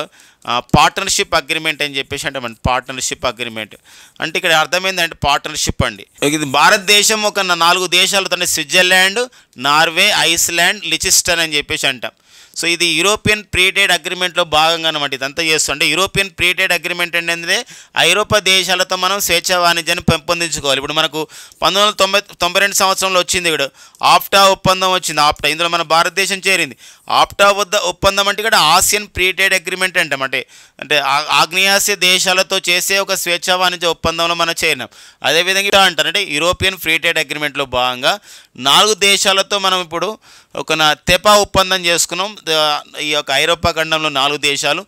S1: పార్ట్నర్షిప్ అగ్రిమెంట్ అని చెప్పేసి అంటే మన పార్ట్నర్షిప్ అగ్రిమెంట్ అంటే ఇక్కడ అర్థమైందంటే పార్ట్నర్షిప్ అండి. ఇది భారతదేశం ఒక 4 దేశాలతో, స్విట్జర్లాండ్, నార్వే, ఐస్లాండ్, లిచెస్టన్ అని చెప్పేసి అంటాం. సో ఇది యూరోపియన్ ఫ్రీ ట్రేడ్ అగ్రిమెంట్లో భాగంగా అనమాట ఇదంతా చేస్తుంటే యూరోపియన్ ఫ్రీ ట్రేడ్ అగ్రిమెంట్ అంటే ఐరోపా దేశాలతో మనం స్వేచ్ఛా వాణిజ్యాన్ని పెంపొందించుకోవాలి. ఇప్పుడు మనకు 1992 సంవత్సరంలో వచ్చింది ఇక్కడ ఆప్టా ఒప్పందం వచ్చింది. ఆప్టా ఇందులో మన భారతదేశం చేరింది. ఆప్టా ఒప్పందం అంటే ఇక్కడ ఆసియన్ ఫ్రీ ట్రేడ్ అగ్రిమెంట్ అంటే ఆగ్నేయాసియా దేశాలతో చేసే ఒక స్వేచ్ఛా వాణిజ్య ఒప్పందంలో మనం చేరినాం. అదేవిధంగా అంటారంటే యూరోపియన్ ఫ్రీ ట్రేడ్ అగ్రిమెంట్లో భాగంగా 4 దేశాలతో మనం ఇప్పుడు ఒక తెపా ఒప్పందం చేసుకున్నాం. ఈ యొక్క ఐరోపా ఖండంలో 4 దేశాలు,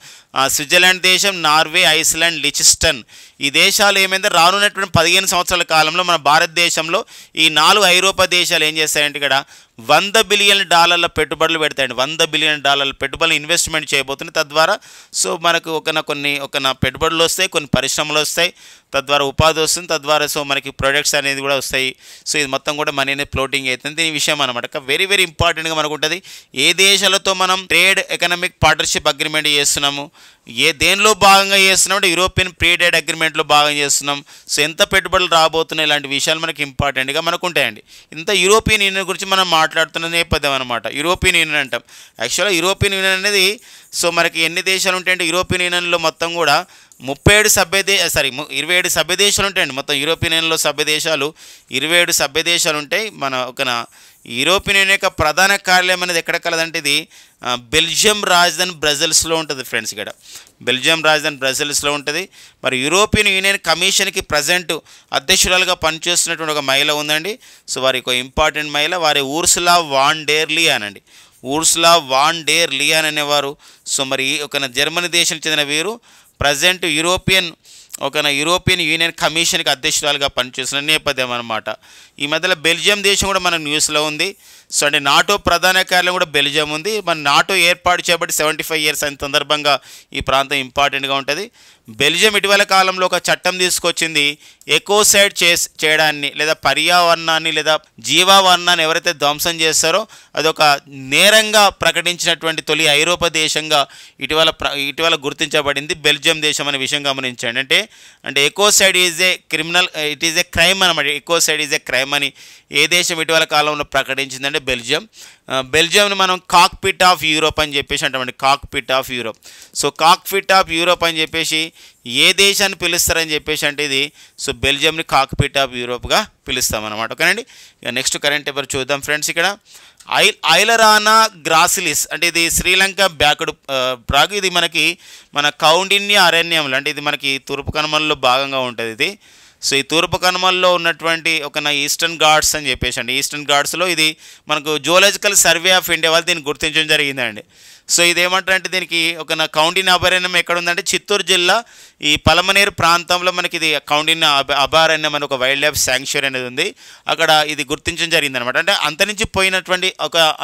S1: స్విట్జర్లాండ్ దేశం, నార్వే, ఐస్లాండ్, లిచెస్టన్. ఈ దేశాలు ఏమైంది రానున్నటువంటి 15 సంవత్సరాల కాలంలో మన భారతదేశంలో ఈ 4 ఐరోపా దేశాలు ఏం చేస్తాయంటే ఇక్కడ $100 బిలియన్ పెట్టుబడులు పెడతాయండి. $100 బిలియన్ పెట్టుబడులు ఇన్వెస్ట్మెంట్ చేయబోతుంది. తద్వారా సో మనకు ఒక పెట్టుబడులు వస్తాయి, కొన్ని పరిశ్రమలు వస్తాయి, తద్వారా ఉపాధి వస్తుంది, తద్వారా సో మనకి ప్రొడక్ట్స్ అనేది కూడా వస్తాయి. సో ఇది మొత్తం కూడా మనీ అనేది ఫ్లోటింగ్ అవుతుంది. దీని విషయం అనమాట వెరీ వెరీ ఇంపార్టెంట్గా మనకు ఉంటుంది. ఏ దేశాలతో మనం ట్రేడ్ ఎకనామిక్ పార్ట్నర్షిప్ అగ్రిమెంట్ చేస్తున్నాము, దేనిలో భాగంగా చేస్తున్నాం అంటే యూరోపియన్ ఫ్రీ ట్రేడ్ అగ్రిమెంట్లో భాగంగా చేస్తున్నాం. సో ఎంత పెట్టుబడులు రాబోతున్నాయి ఇలాంటి విషయాలు మనకి ఇంపార్టెంట్గా మనకు ఉంటాయండి. ఇంత యూరోపియన్ యూనియన్ గురించి మనం మాట్లాడుతున్న నేపథ్యం అనమాట. యూరోపియన్ యూనియన్ అంటాం. యాక్చువల్గా యూరోపియన్ యూనియన్ అనేది సో మనకి ఎన్ని దేశాలు ఉంటాయంటే యూరోపియన్ యూనియన్లో మొత్తం కూడా 27 సభ్య దేశాలు ఉంటాయండి. మొత్తం యూరోపియన్ యూనియన్లో సభ్య దేశాలు 27 సభ్య దేశాలు ఉంటాయి. మన యూరోపియన్ యూనియన్ యొక్క ప్రధాన కార్యాలయం అనేది ఎక్కడ కలదంటే ఇది బెల్జియం రాజధాని బ్రజెల్స్లో ఉంటుంది ఫ్రెండ్స్. ఇక్కడ బెల్జియం రాజధాని బ్రజెల్స్లో ఉంటుంది. మరి యూరోపియన్ యూనియన్ కమిషన్కి ప్రజెంట్ అధ్యక్షురాలుగా పనిచేస్తున్నటువంటి ఒక మహిళ ఉందండి. సో వారి ఒక ఇంపార్టెంట్ మహిళ, వారి ఊర్సులా వాన్ డెర్ లియాన్ అండి. ఊర్సులా వాన్ డెర్ లియాన్ అనేవారు. సో మరి జర్మనీ దేశానికి చెందిన వీరు ప్రజెంట్ యూరోపియన్ యూనియన్ కమిషన్కి అధ్యక్షురాలుగా పనిచేస్తున్న నేపథ్యం అనమాట. ఈ మధ్యలో బెల్జియం దేశం కూడా మన న్యూస్లో ఉంది. సో అంటే నాటో ప్రధాన కార్యాలయం కూడా బెల్జియం ఉంది. మన నాటో ఏర్పాటు చేయబడి 75 ఇయర్స్ అయిన సందర్భంగా ఈ ప్రాంతం ఇంపార్టెంట్గా ఉంటుంది. బెల్జియం ఇటీవల కాలంలో ఒక చట్టం తీసుకొచ్చింది. ఎకోసైడ్ చేయడాన్ని లేదా పర్యావరణాన్ని లేదా జీవావరణాన్ని ఎవరైతే ధ్వంసం చేస్తారో అదొక నేరంగా ప్రకటించినటువంటి తొలి ఐరోపా దేశంగా ఇటీవల గుర్తించబడింది బెల్జియం దేశం అనే విషయం గమనించండి. అంటే ecocide is a criminal, it is a crime అనమాట. ఎకోసైడ్ ఈజ్ ఏ క్రైమ్ అని ఏ దేశం ఇటీవల కాలంలో ప్రకటించిందంటే బెల్జియం. బెల్జియంని మనం కాక్పిట్ ఆఫ్ యూరోప్ అని చెప్పేసి అంటామండి. Cockpit of Europe. So cockpit of Europe అని చెప్పేసి ఏ దేశాన్ని పిలుస్తారని చెప్పేసి అంటే ఇది సో బెల్జియంని కాక్పిట్ ఆఫ్ యూరోప్గా పిలుస్తామన్నమాట. ఓకేనండి. ఇక నెక్స్ట్ కరెంట్ అఫైర్ చూద్దాం ఫ్రెండ్స్. ఇక్కడ ఐలరానా గ్రాసిలిస్ అంటే ఇది శ్రీలంక బ్యాక్డ్ ప్రాగ్. ఇది మన కౌండిన్య అరణ్యంలో అంటే ఇది మనకి తూర్పు కనుమల్లో భాగంగా ఉంటుంది ఇది. సో ఈ తూర్పు కనుమల్లో ఉన్నటువంటి ఈస్టర్న్ ఘాట్స్ అని చెప్పేసి అండి. ఈస్టర్న్ ఘాట్స్లో ఇది మనకు జువలాజికల్ సర్వే ఆఫ్ ఇండియా వాళ్ళు దీన్ని గుర్తించడం జరిగిందండి. సో ఇదేమంటారంటే దీనికి కౌండిన్య అభయారణ్యం ఎక్కడ ఉందంటే చిత్తూరు జిల్లా ఈ పలమనేరు ప్రాంతంలో మనకి ఇది కౌండిన్య అభయారణ్యం అని ఒక వైల్డ్ లైఫ్ శాంక్చురీ అనేది ఉంది. అక్కడ ఇది గుర్తించడం జరిగిందనమాట. అంటే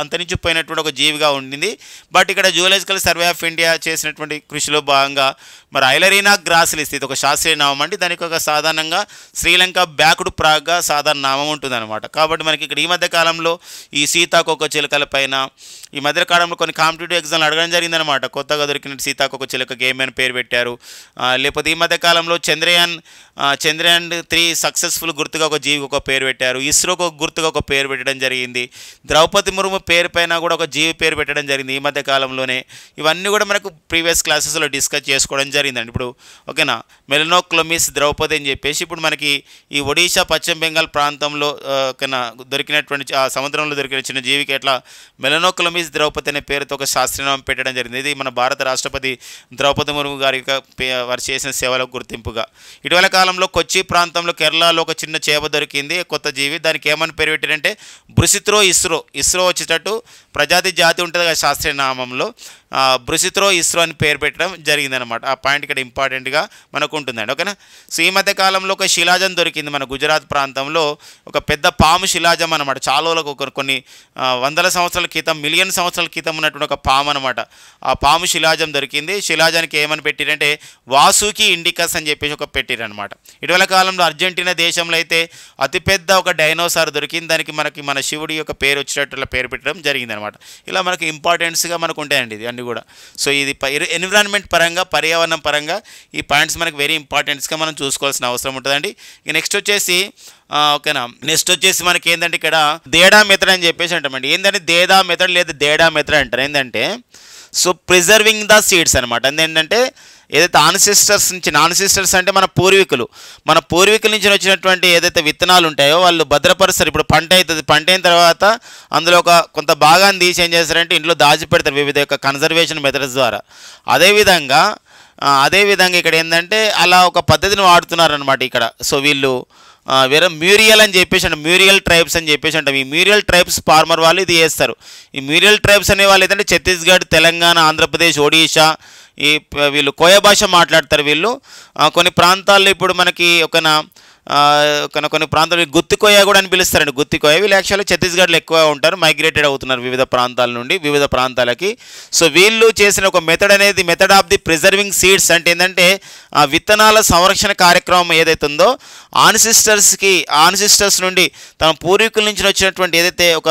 S1: అంతరించిపోయినటువంటి ఒక జీవిగా ఉండింది. బట్ ఇక్కడ జువలాజికల్ సర్వే ఆఫ్ ఇండియా చేసినటువంటి కృషిలో భాగంగా మరి ఐలరీనా గ్రాసిలిస్ ఇది ఒక శాస్త్రీయ నామం అండి. దానికి ఒక సాధారణంగా శ్రీలంక బ్యాక్డ్ ప్రాగ్గా సాధారణ నామం ఉంటుందన్నమాట. కాబట్టి మనకి ఇక్కడ ఈ మధ్య కాలంలో ఈ సీతాకోక చిలుకల పైన ఈ మధ్య కాలంలో కొన్ని కాంపిటేటివ్ ఎగ్జామ్లు అడగడం జరిగిందనమాట. కొత్తగా దొరికిన సీతాకోక చిలుకకి ఏమైనా పేరు పెట్టారు. లేకపోతే ఈ మధ్య కాలంలో చంద్రయాన్ 3 సక్సెస్ఫుల్ గుర్తుగా ఒక జీవికి ఒక పేరు పెట్టారు. ఇస్రోకి ఒక గుర్తుగా ఒక పేరు పెట్టడం జరిగింది. ద్రౌపది ముర్ము పేరు పైన కూడా ఒక జీవి పేరు పెట్టడం జరిగింది ఈ మధ్య కాలంలోనే. ఇవన్నీ కూడా మనకు ప్రీవియస్ క్లాసెస్లో డిస్కస్ చేసుకోవడం జరిగిందండి. ఇప్పుడు ఓకేనా మెలనోక్లోమిస్ ద్రౌపది అని చెప్పేసి ఇప్పుడు మనకి ఈ ఒడిషా పశ్చిమ బెంగాల్ ప్రాంతంలో దొరికినటువంటి ఆ సముద్రంలో దొరికిన చిన్న జీవికి ఎట్లా మెలనోక్లోమిస్ ద్రౌపది అనే పేరుతో ఒక శాస్త్రీయనామం పెట్టడం జరిగింది. ఇది మన భారత రాష్ట్రపతి ద్రౌపది ముర్ము గారి వారు చేసిన సేవలకు గుర్తింపుగా. ఇటీవల కాలంలో కొచ్చి ప్రాంతంలో కేరళలో ఒక చిన్న చేప దొరికింది, కొత్త జీవి. దానికి ఏమని పేరు పెట్టారంటే బ్రుసిత్రో ఇస్రో వచ్చేటట్టు ప్రజాతి జాతి ఉంటుంది కదా శాస్త్రీయ నామంలో, బ్రుసిత్రో ఇస్రో అని పేరు పెట్టడం జరిగిందనమాట. ఆ పాయింట్ ఇక్కడ ఇంపార్టెంట్గా మనకు ఉంటుందండి. ఓకేనా. సో ఈ మధ్య కాలంలో ఒక శిలాజం దొరికింది మన గుజరాత్ ప్రాంతంలో. ఒక పెద్ద పాము శిలాజం అనమాట. చాలా కొన్ని వందల సంవత్సరాల క్రితం, మిలియన్ సంవత్సరాల క్రితం ఉన్నటువంటి ఒక పాము అనమాట. ఆ పాము శిలాజం దొరికింది. శిలాజానికి ఏమని పెట్టారంటే వాసు వాసుకి ఇండికస్ అని చెప్పేసి ఒక పెట్టిరు అనమాట. ఇటీవల కాలంలో అర్జెంటీనా దేశంలో అయితే అతిపెద్ద ఒక డైనోసార్ దొరికింది, దానికి మన శివుడి యొక్క పేరు వచ్చేటట్టు పేరు పెట్టడం జరిగిందనమాట. ఇలా మనకి ఇంపార్టెన్స్గా మనకు ఉంటాయండి ఇది అన్నీ కూడా. సో ఇది ఎన్విరాన్మెంట్ పరంగా, పర్యావరణం పరంగా ఈ పాయింట్స్ మనకి వెరీ ఇంపార్టెంట్స్గా మనం చూసుకోవాల్సిన అవసరం ఉంటుందండి. ఇక నెక్స్ట్ వచ్చేసి ఓకేనా, నెక్స్ట్ వచ్చేసి మనకి ఏంటంటే ఇక్కడ దేడా మెథడ్ అని చెప్పేసి అంటామండి. ఏంటంటే దేదా మెథడ్ లేదా దేడా మెథడ్ అంటారు. ఏంటంటే సో ప్రిజర్వింగ్ ద సీడ్స్ అనమాట. ఏంటంటే ఏదైతే ఆన్సిస్టర్స్ అంటే మన పూర్వీకుల నుంచి వచ్చినటువంటి ఏదైతే విత్తనాలు ఉంటాయో వాళ్ళు భద్రపరుస్తారు. ఇప్పుడు పంట అవుతుంది, పంట అయిన తర్వాత అందులో కొంత భాగాన్ని తీసి ఏం చేస్తారంటే ఇంట్లో దాచిపెడతారు వివిధ యొక్క కన్జర్వేషన్ మెథడ్స్ ద్వారా. అదేవిధంగా ఇక్కడ ఏంటంటే అలా ఒక పద్ధతిని వాడుతున్నారనమాట ఇక్కడ. సో వీళ్ళు వేరే మ్యూరియల్ అని చెప్పేసి అంటే మ్యూరియల్ ట్రైబ్స్ అని చెప్పేసి అంటాం. ఈ మ్యూరియల్ ట్రైబ్స్ ఫార్మర్ వాళ్ళు ఇది చేస్తారు. ఈ మ్యూరియల్ ట్రైబ్స్ అనే వాళ్ళు ఏంటంటే ఛత్తీస్గఢ్, తెలంగాణ, ఆంధ్రప్రదేశ్, ఒడిషా వీళ్ళు కోయ భాష మాట్లాడతారు. వీళ్ళు కొన్ని ప్రాంతాల్లో ఇప్పుడు మనకి కొన్ని ప్రాంతాలు గుత్తికోయ కూడా అని పిలుస్తారండి. గుత్తికోయ వీళ్ళు యాక్చువల్లీ ఛత్తీస్గఢ్లో ఎక్కువ ఉంటారు, మైగ్రేటెడ్ అవుతున్నారు వివిధ ప్రాంతాల నుండి వివిధ ప్రాంతాలకి. సో వీళ్ళు చేసిన ఒక method of the preserving seeds అంటే ఏంటంటే విత్తనాల సంరక్షణ కార్యక్రమం ఏదైతే ఉందో ఆన్సిస్టర్స్ నుండి తమ పూర్వీకుల నుంచి వచ్చినటువంటి ఏదైతే ఒక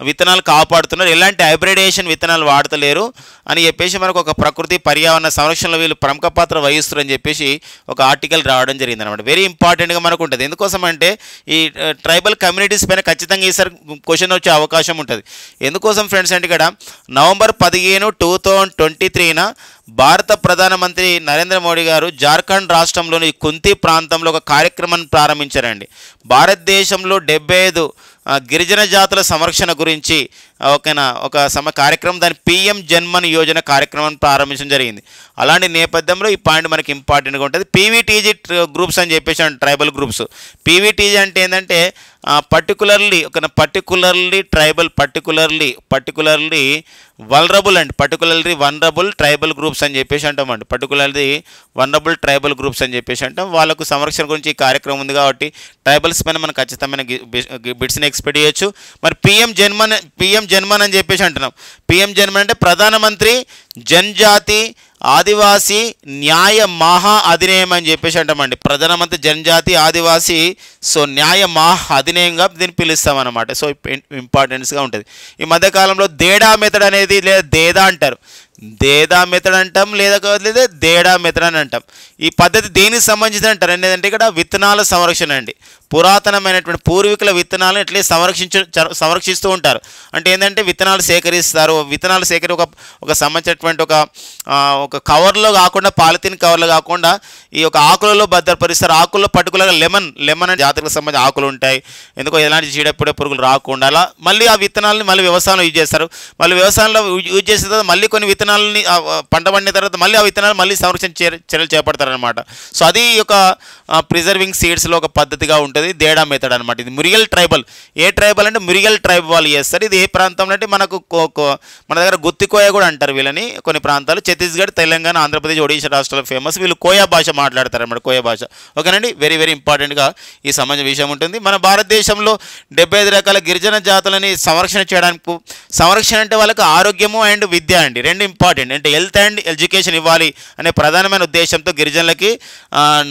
S1: విత్తనాలు కాపాడుతున్నారు, ఎలాంటి హైబ్రిడేషన్ విత్తనాలు వాడతలేరు అని చెప్పేసి మనకు ఒక ప్రకృతి పర్యావరణ సంరక్షణలో వీళ్ళు ప్రముఖ పాత్ర వహిస్తారు అని చెప్పేసి ఒక ఆర్టికల్ రావడం జరిగింది అనమాట. వెరీ ఇంపార్టెంట్గా మనకు ఉంటుంది. ఎందుకోసం అంటే ఈ ట్రైబల్ కమ్యూనిటీస్ పైన ఖచ్చితంగా ఈసారి క్వశ్చన్ వచ్చే అవకాశం ఉంటుంది. ఎందుకోసం ఫ్రెండ్స్ అంటే ఇక్కడ నవంబర్ 15, 2023 భారత ప్రధానమంత్రి నరేంద్ర మోడీ గారు జార్ఖండ్ రాష్ట్రంలోని కుంతి ప్రాంతంలో ఒక కార్యక్రమాన్ని ప్రారంభించారండి. భారతదేశంలో 75 గిరిజన జాతుల సంరక్షణ గురించి ఒక కార్యక్రమం, దాని PM జన్మన్ యోజన కార్యక్రమాన్ని ప్రారంభించడం జరిగింది. అలాంటి నేపథ్యంలో ఈ పాయింట్ మనకి ఇంపార్టెంట్గా ఉంటుంది. PVTG గ్రూప్స్ అని చెప్పేసి ట్రైబల్ గ్రూప్స్. PVTG అంటే ఏంటంటే పర్టికులర్లీ వల్నరబుల్ ట్రైబల్ గ్రూప్స్ అని చెప్పేసి అంటామండి. వల్నరబుల్ ట్రైబల్ గ్రూప్స్ అని చెప్పేసి అంటాం. వాళ్ళకు సంరక్షణ గురించి ఈ కార్యక్రమం ఉంది కాబట్టి ట్రైబల్స్ పైన మనం ఖచ్చితమైన బిట్స్ని ఎక్స్పెక్ట్ చేయొచ్చు. మరి పిఎం జన్మన్ అని చెప్పేసి అంటున్నాం. పిఎం జన్మన్ అంటే ప్రధానమంత్రి జనజాతి ఆదివాసీ న్యాయ మహా అధినియం అని చెప్పేసి అంటామండి. ప్రధానమంత్రి జనజాతి ఆదివాసీ న్యాయ మహా అధినియంగా దీన్ని పిలుస్తామన్నమాట. సో ఇంపార్టెన్స్గా ఉంటుంది. ఈ మధ్యకాలంలో దేడా మెథడ్ అనేది లేదా దేదా అంటారు. దేదా మెథడ్ అంటాం, లేదా దేడా మెథడ్ అని అంటాం. ఈ పద్ధతి దేనికి సంబంధించి అంటారు ఏంటంటే ఇక్కడ విత్తనాల సంరక్షణ అండి. పురాతనమైనటువంటి పూర్వీకుల విత్తనాలను ఎట్లే సంరక్షిస్తూ ఉంటారు. అంటే ఏంటంటే విత్తనాలు సేకరిస్తారు. విత్తనాలు ఒక సంబంధించినటువంటి ఒక కవర్లో కాకుండా, పాలిథిన్ కవర్లో కాకుండా ఈ యొక్క ఆకులలో భద్రపరుస్తారు. ఆకుల్లో పర్టికులర్గా లెమన్ అనే జాతులకు సంబంధించిన ఆకులు ఉంటాయి. ఎందుకో ఎలాంటి చీడపీడ పురుగులు రాకుండా అలా మళ్ళీ ఆ విత్తనాలని మళ్ళీ వ్యవసాయంలో యూజ్ చేస్తారు. మళ్ళీ వ్యవసాయంలో యూజ్ చేసిన తర్వాత మళ్ళీ కొన్ని విత్తనాలని పంట పండిన తర్వాత మళ్ళీ ఆ విత్తనాలు మళ్ళీ సంరక్షణ చర్యలు చేపడతారనమాట. సో అది ఒక ప్రిజర్వింగ్ సీడ్స్లో ఒక పద్ధతిగా ఉంటుంది. దేడా మెథడ్ అనమాట. ఇది మురియల్ ట్రైబల్. ఏ ట్రైబల్ అంటే మురియల్ ట్రైబ్ వాళ్ళు చేస్తారు. ఇది ఏ ప్రాంతంలో అంటే మన దగ్గర గుత్తికోయ కూడా అంటారు వీళ్ళని. కొన్ని ప్రాంతాలు ఛత్తీస్గఢ్, తెలంగాణ, ఆంధ్రప్రదేశ్, ఒడిశా రాష్ట్రాలు ఫేమస్. వీళ్ళు కోయా భాష మాట్లాడతారు అన్నమాట. కోయా భాష ఓకేనండి. వెరీ వెరీ ఇంపార్టెంట్గా ఈ సంబంధించిన విషయం ఉంటుంది. మన భారతదేశంలో 75 రకాల గిరిజన జాతులని సంరక్షణ అంటే వాళ్ళకి ఆరోగ్యము అండ్ విద్య అండి, రెండు ఇంపార్టెంట్. అంటే హెల్త్ అండ్ ఎడ్యుకేషన్ ఇవ్వాలి అనే ప్రధానమైన ఉద్దేశంతో గిరిజనులకి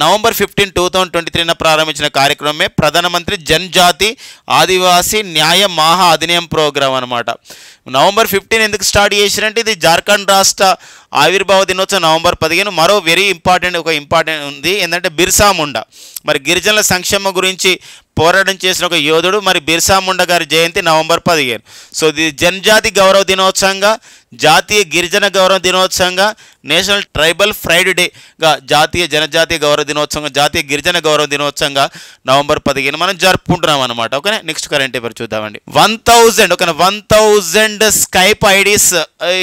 S1: నవంబర్ 15, 2023 ప్రారంభించిన కార్యక్రమమే ప్రధానమంత్రి జనజాతి ఆదివాసీ న్యాయ మహా అధినియం ప్రోగ్రాం అనమాట. నవంబర్ 15 ఎందుకు స్టార్ట్ చేశారంటే ఇది జార్ఖండ్ రాష్ట్ర ఆవిర్భావ దినోత్సవం నవంబర్ 15. మరో వెరీ ఇంపార్టెంట్ ఉంది ఏంటంటే బిర్సా ముండా. మరి గిరిజనుల సంక్షేమం గురించి పోరాటం చేసిన ఒక యోధుడు మరి బిర్సా ముండా గారి జయంతి నవంబర్ 15. సో ఇది జనజాతి గౌరవ దినోత్సవంగా, జాతీయ గిరిజన గౌరవ దినోత్సవంగా, నేషనల్ ట్రైబల్ ఫ్రైడ్ డేగా, జాతీయ జనజాతీయ గౌరవ దినోత్సవంగా, జాతీయ గిరిజన గౌరవ దినోత్సవంగా నవంబర్ 15 మనం జరుపుకుంటున్నాం అనమాట. ఓకే, నెక్స్ట్ కరెంట్ పేపర్ చూద్దామండి. 1000 స్కైప్ ఐడీస్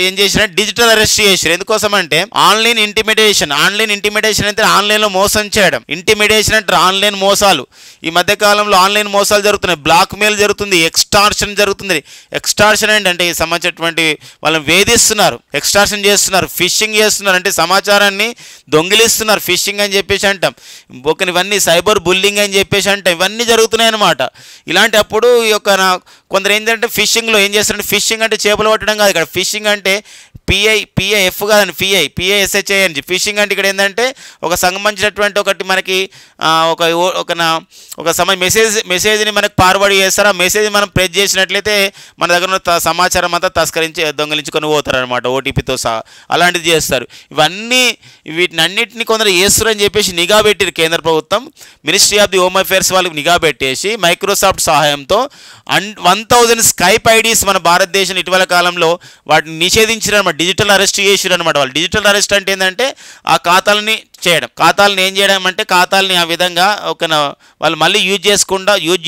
S1: ఏం చేసినా డిజిటల్ అరెస్ట్ చేశారు. ఎందుకోసం అంటే ఆన్లైన్ ఇంటిమిడేషన్ అంటే ఆన్లైన్లో మోసం చేయడం. ఇంటిమిడేషన్ అంటే ఆన్లైన్ మోసాలు. ఈ మధ్యకాలంలో ఆన్లైన్ మోసాలు జరుగుతున్నాయి. బ్లాక్ మెయిల్ జరుగుతుంది, ఎక్స్టార్షన్ జరుగుతుంది. ఎక్స్టార్షన్ అంటే సంబంధించినటువంటి వాళ్ళని వేధిస్తున్నారు, ఎక్స్ట్రాక్షన్ చేస్తున్నారు, ఫిషింగ్ చేస్తున్నారు, అంటే సమాచారాన్ని దొంగిలిస్తున్నారు, ఫిషింగ్ అని చెప్పేసి అంటాం. ఇవన్నీ సైబర్ బుల్లింగ్ అని చెప్పేసి అంటాం. ఇవన్నీ జరుగుతున్నాయి అన్నమాట. ఇలాంటి అప్పుడు ఈ యొక్క కొందరు ఏంటంటే ఫిషింగ్లో ఏం చేస్తారంటే, ఫిషింగ్ అంటే చేపలు పట్టడం కాదు, ఇక్కడ ఫిషింగ్ అంటే పిఐఎఫ్ కాదండి, పిఐఎస్హెచ్ఐ అని. ఫిషింగ్ అంటే ఇక్కడ ఏంటంటే ఒక సంబంధించినటువంటి ఒకటి మనకి ఒక మెసేజ్ని మనకు ఫార్వర్డ్ చేస్తారు. ఆ మెసేజ్ మనం ప్రెస్ చేసినట్లయితే మన దగ్గర ఉన్న సమాచారం అంతా దొంగలించుకొని పోతారు అనమాట, ఓటీపీతో సహా. అలాంటిది చేస్తారు. వీటినన్నింటినీ కొందరు చేస్తారని చెప్పేసి నిఘా పెట్టారు కేంద్ర ప్రభుత్వం. Ministry of the home affairs వాళ్ళకి నిఘా పెట్టేసి మైక్రోసాఫ్ట్ సహాయంతో 1000 స్కైప్ ఐడీస్ మన భారతదేశం ఇటీవల కాలంలో వాటిని నిషేధించారనమాట, డిజిటల్ అరెస్ట్ చేసిరనమాట. వాళ్ళు డిజిటల్ అరెస్ట్ అంటే ఏంటంటే ఆ ఖాతాలని ఏం చేయడం అంటే ఖాతాలని ఆ విధంగా వాళ్ళు మళ్ళీ యూజ్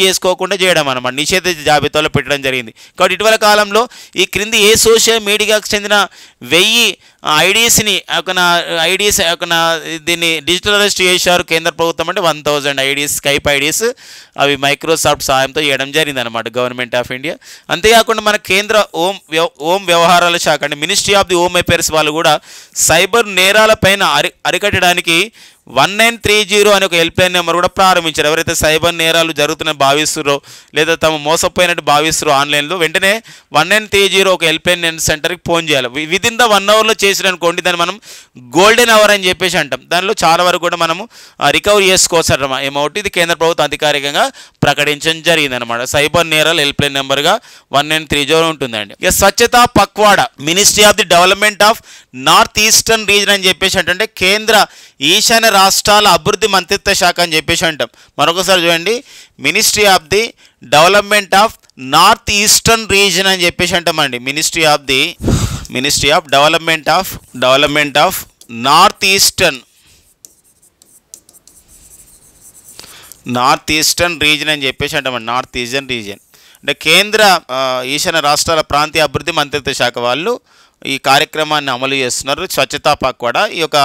S1: చేసుకోకుండా చేయడం అనమాట, నిషేధిత జాబితాలో పెట్టడం జరిగింది. కాబట్టి ఇటీవల కాలంలో ఈ క్రింది ఏ సోషల్ మీడియాకు చెందిన 1000 ఐడీస్ని దీన్ని డిజిటల్ అరెస్ట్ చేశారు కేంద్ర ప్రభుత్వం అంటే 1000 ఐడీస్, స్కైప్ ఐడీస్ అవి మైక్రోసాఫ్ట్ సహాయంతో చేయడం జరిగింది అనమాట, గవర్నమెంట్ ఆఫ్ ఇండియా. అంతేకాకుండా మన కేంద్ర హోం వ్యవహారాల శాఖ అంటే ministry of the home affairs వాళ్ళు కూడా సైబర్ నేరాలపైన అరికట్టడానికి 1930 అనే ఒక హెల్ప్లైన్ నెంబర్ కూడా ప్రారంభించారు. ఎవరైతే సైబర్ నేరాలు జరుగుతున్నాయని భావిస్తారో లేదా తమ మోసపోయినట్టు భావిస్తారో ఆన్లైన్లో, వెంటనే 1930 ఒక హెల్ప్లైన్ సెంటర్కి ఫోన్ చేయాలి. విదిన్ ద 1 అవర్లో చేసిరనుకోండి, దాన్ని మనం గోల్డెన్ అవర్ అని చెప్పేసి అంటాం. దానిలో చాలా వరకు కూడా మనము రికవరీ చేసుకోవచ్చు అమౌంట్. ఇది కేంద్ర ప్రభుత్వం అధికారికంగా ప్రకటించడం జరిగిందనమాట. సైబర్ నేరాలు హెల్ప్లైన్ నెంబర్గా 1930 ఉంటుందండి. ఇక Swachhata Pakhwada ministry of the development of north eastern region అని చెప్పేసి అంటే కేంద్ర ఈశాన్య రాష్ట్రాల అభివృద్ధి మంత్రిత్వ శాఖ అని చెప్పేసి అంటాం. మరొకసారి చూడండి, ministry of the development of north eastern region అని చెప్పేసి అంటామండి. Ministry of development of north eastern region అని చెప్పేసి అంటామండి. నార్త్ ఈస్టర్న్ రీజన్ అంటే కేంద్ర ఈశాన్య రాష్ట్రాల ప్రాంతీయ అభివృద్ధి మంత్రిత్వ శాఖ వాళ్ళు ఈ కార్యక్రమాన్ని అమలు చేస్తున్నారు. స్వచ్ఛతా పక్వాడా ఈ యొక్క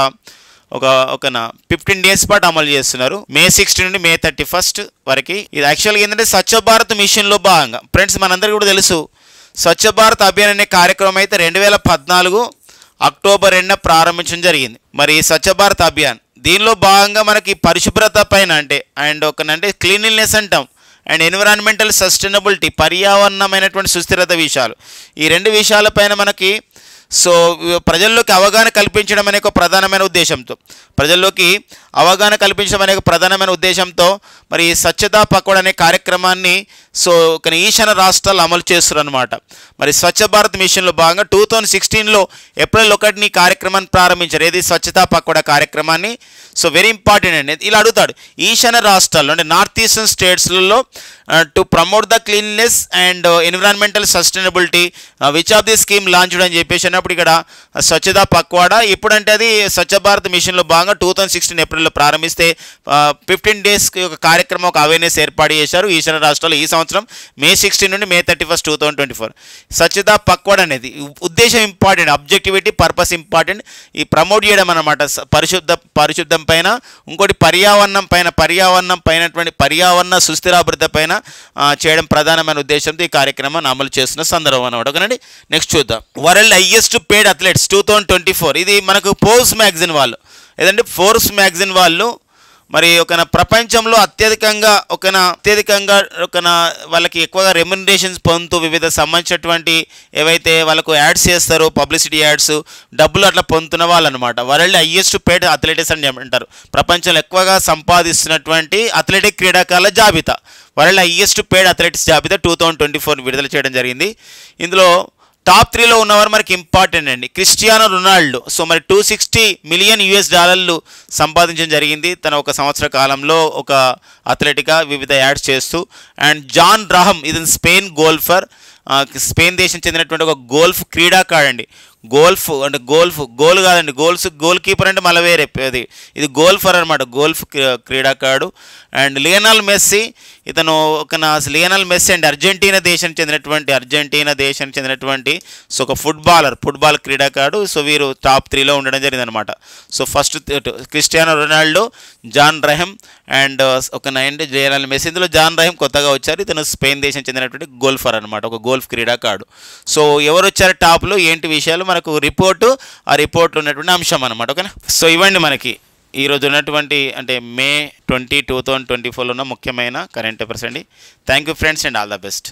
S1: 15 డేస్ పాటు అమలు చేస్తున్నారు, May 16 నుండి May 31 వరకు. ఇది యాక్చువల్గా ఏంటంటే స్వచ్ఛ భారత్ మిషన్లో భాగంగా. ఫ్రెండ్స్, మనందరికీ కూడా తెలుసు స్వచ్ఛ భారత్ అభియాన్ అనే కార్యక్రమం అయితే 2014 అక్టోబర్ 2న ప్రారంభించడం జరిగింది. మరి స్వచ్ఛ భారత్ అభియాన్ దీనిలో భాగంగా మనకి పరిశుభ్రత పైన అంటే క్లీన్లీనెస్ అంటాం, అండ్ ఎన్విరాన్మెంటల్ సస్టైనబిలిటీ పర్యావరణమైనటువంటి సుస్థిరత విషయాలు, ఈ 2 విషయాలపైన మనకి ప్రజల్లోకి అవగాహన కల్పించడం అనే ఒక ప్రధానమైన ఉద్దేశంతో మరి స్వచ్ఛతా పక్వాడా అనే కార్యక్రమాన్ని ఈశాన్య రాష్ట్రాలు అమలు చేస్తున్నారు అనమాట. మరి స్వచ్ఛ భారత్ మిషన్లో భాగంగా 2016లో ఏప్రిల్ 1 కార్యక్రమాన్ని ప్రారంభించారు. ఏది స్వచ్ఛతా పక్వాడా కార్యక్రమాన్ని. వెరీ ఇంపార్టెంట్ అండి. ఇలా అడుగుతాడు, ఈశాన్య రాష్ట్రాల్లో అంటే నార్త్ ఈస్టర్న్ స్టేట్స్లలో to promote the cleanliness and environmental sustainability which of the scheme launch అని చెప్పేసి అన్నప్పుడు ఇక్కడ స్వచ్ఛతా పక్వాడా ఇప్పుడంటే అది స్వచ్ఛ భారత్ మిషన్లో భాగంగా 2016 ఏప్రిల్లో ప్రారంభిస్తే 15 డేస్ ఒక కార్యక్రమం, ఒక అవేర్నెస్ ఏర్పాటు చేశారు ఈశాన్య రాష్ట్రాల్లో ఈ సంవత్సరం May 16 నుండి May 31, 2024. స్వచ్ఛతా పక్వాడా అనేది ఉద్దేశం ఇంపార్టెంట్, అబ్జెక్టివిటీ పర్పస్ ఇంపార్టెంట్. ఈ ప్రమోట్ చేయడం అన్నమాట పరిశుద్ధం పైన, ఇంకోటి పర్యావరణం పైనటువంటి పర్యావరణ సుస్థిరాభివృద్ధి పైన చేయడం ప్రధానమైన ఉద్దేశంతో ఈ కార్యక్రమాన్ని అమలు చేస్తున్న సందర్భం అన్నమాట. ఓకేనండి, నెక్స్ట్ చూద్దాం. వరల్డ్ హైయెస్ట్ పేడ్ అథ్లెట్స్ 2024 ఇది మనకు ఫోర్బ్స్ మ్యాగజైన్ వాళ్ళు, ఏదంటే ఫోర్బ్స్ మ్యాగజైన్ వాళ్ళు మరి ప్రపంచంలో అత్యధికంగా వాళ్ళకి ఎక్కువగా రెమ్యునరేషన్స్ పొందుతూ వివిధ సంబంధించినటువంటి ఏవైతే వాళ్ళకు యాడ్స్ చేస్తారో పబ్లిసిటీ యాడ్స్ డబ్బులు అట్లా పొందుతున్న వాళ్ళు అనమాట. వరల్డ్ హైయెస్ట్ పేడ్ అథ్లెటిక్స్ అని అంటారు. ప్రపంచంలో ఎక్కువగా సంపాదిస్తున్నటువంటి అథ్లెటిక్ క్రీడాకారుల జాబితా, వరల్డ్ హైయెస్ట్ పేడ్ అథ్లెటిక్స్ జాబితా 2024 విడుదల చేయడం జరిగింది. ఇందులో టాప్ 3లో ఉన్నవారు మనకి ఇంపార్టెంట్ అండి. క్రిస్టియానో రొనాల్డో మరి $260 మిలియన్ సంపాదించడం జరిగింది తన ఒక సంవత్సర కాలంలో ఒక అథ్లెట్గా వివిధ యాడ్స్ చేస్తూ. అండ్ జాన్ రహమ్ ఇది స్పెయిన్ గోల్ఫర్, స్పెయిన్ దేశం చెందినటువంటి ఒక గోల్ఫ్ క్రీడాకారుడు అండి. గోల్ కాదండి, గోల్ కీపర్ అంటే మళ్ళీ వేరే, ఇది గోల్ఫర్ అనమాట, గోల్ఫ్ క్రీడాకారుడు. And Lionel messy Lionel Messi and Argentina దేశం చెందినటువంటి ఒక ఫుట్బాల్ క్రీడాకారుడు. వీరు టాప్ 3లో ఉండడం జరిగింది అనమాట. First Cristiano Ronaldo, Jon Rahm and Lionel Messi. ఇందులో జాన్ రహమ్ కొత్తగా వచ్చారు, ఇతను స్పెయిన్ దేశం చెందినటువంటి గోల్ఫర్ అనమాట, ఒక గోల్ఫ్ క్రీడాకారుడు. సో ఎవరు వచ్చారు టాప్లో ఏంటి విషయాలు మనకు రిపోర్టు, ఆ రిపోర్ట్లో ఉన్నటువంటి అంశం అనమాట. ఓకేనా. సో ఇవ్వండి మనకి ఈరోజు ఉన్నటువంటి అంటే మే 20, 2024లో ఉన్న ముఖ్యమైన కరెంట్ అఫైర్స్ అండి. Thank you friends and all the best.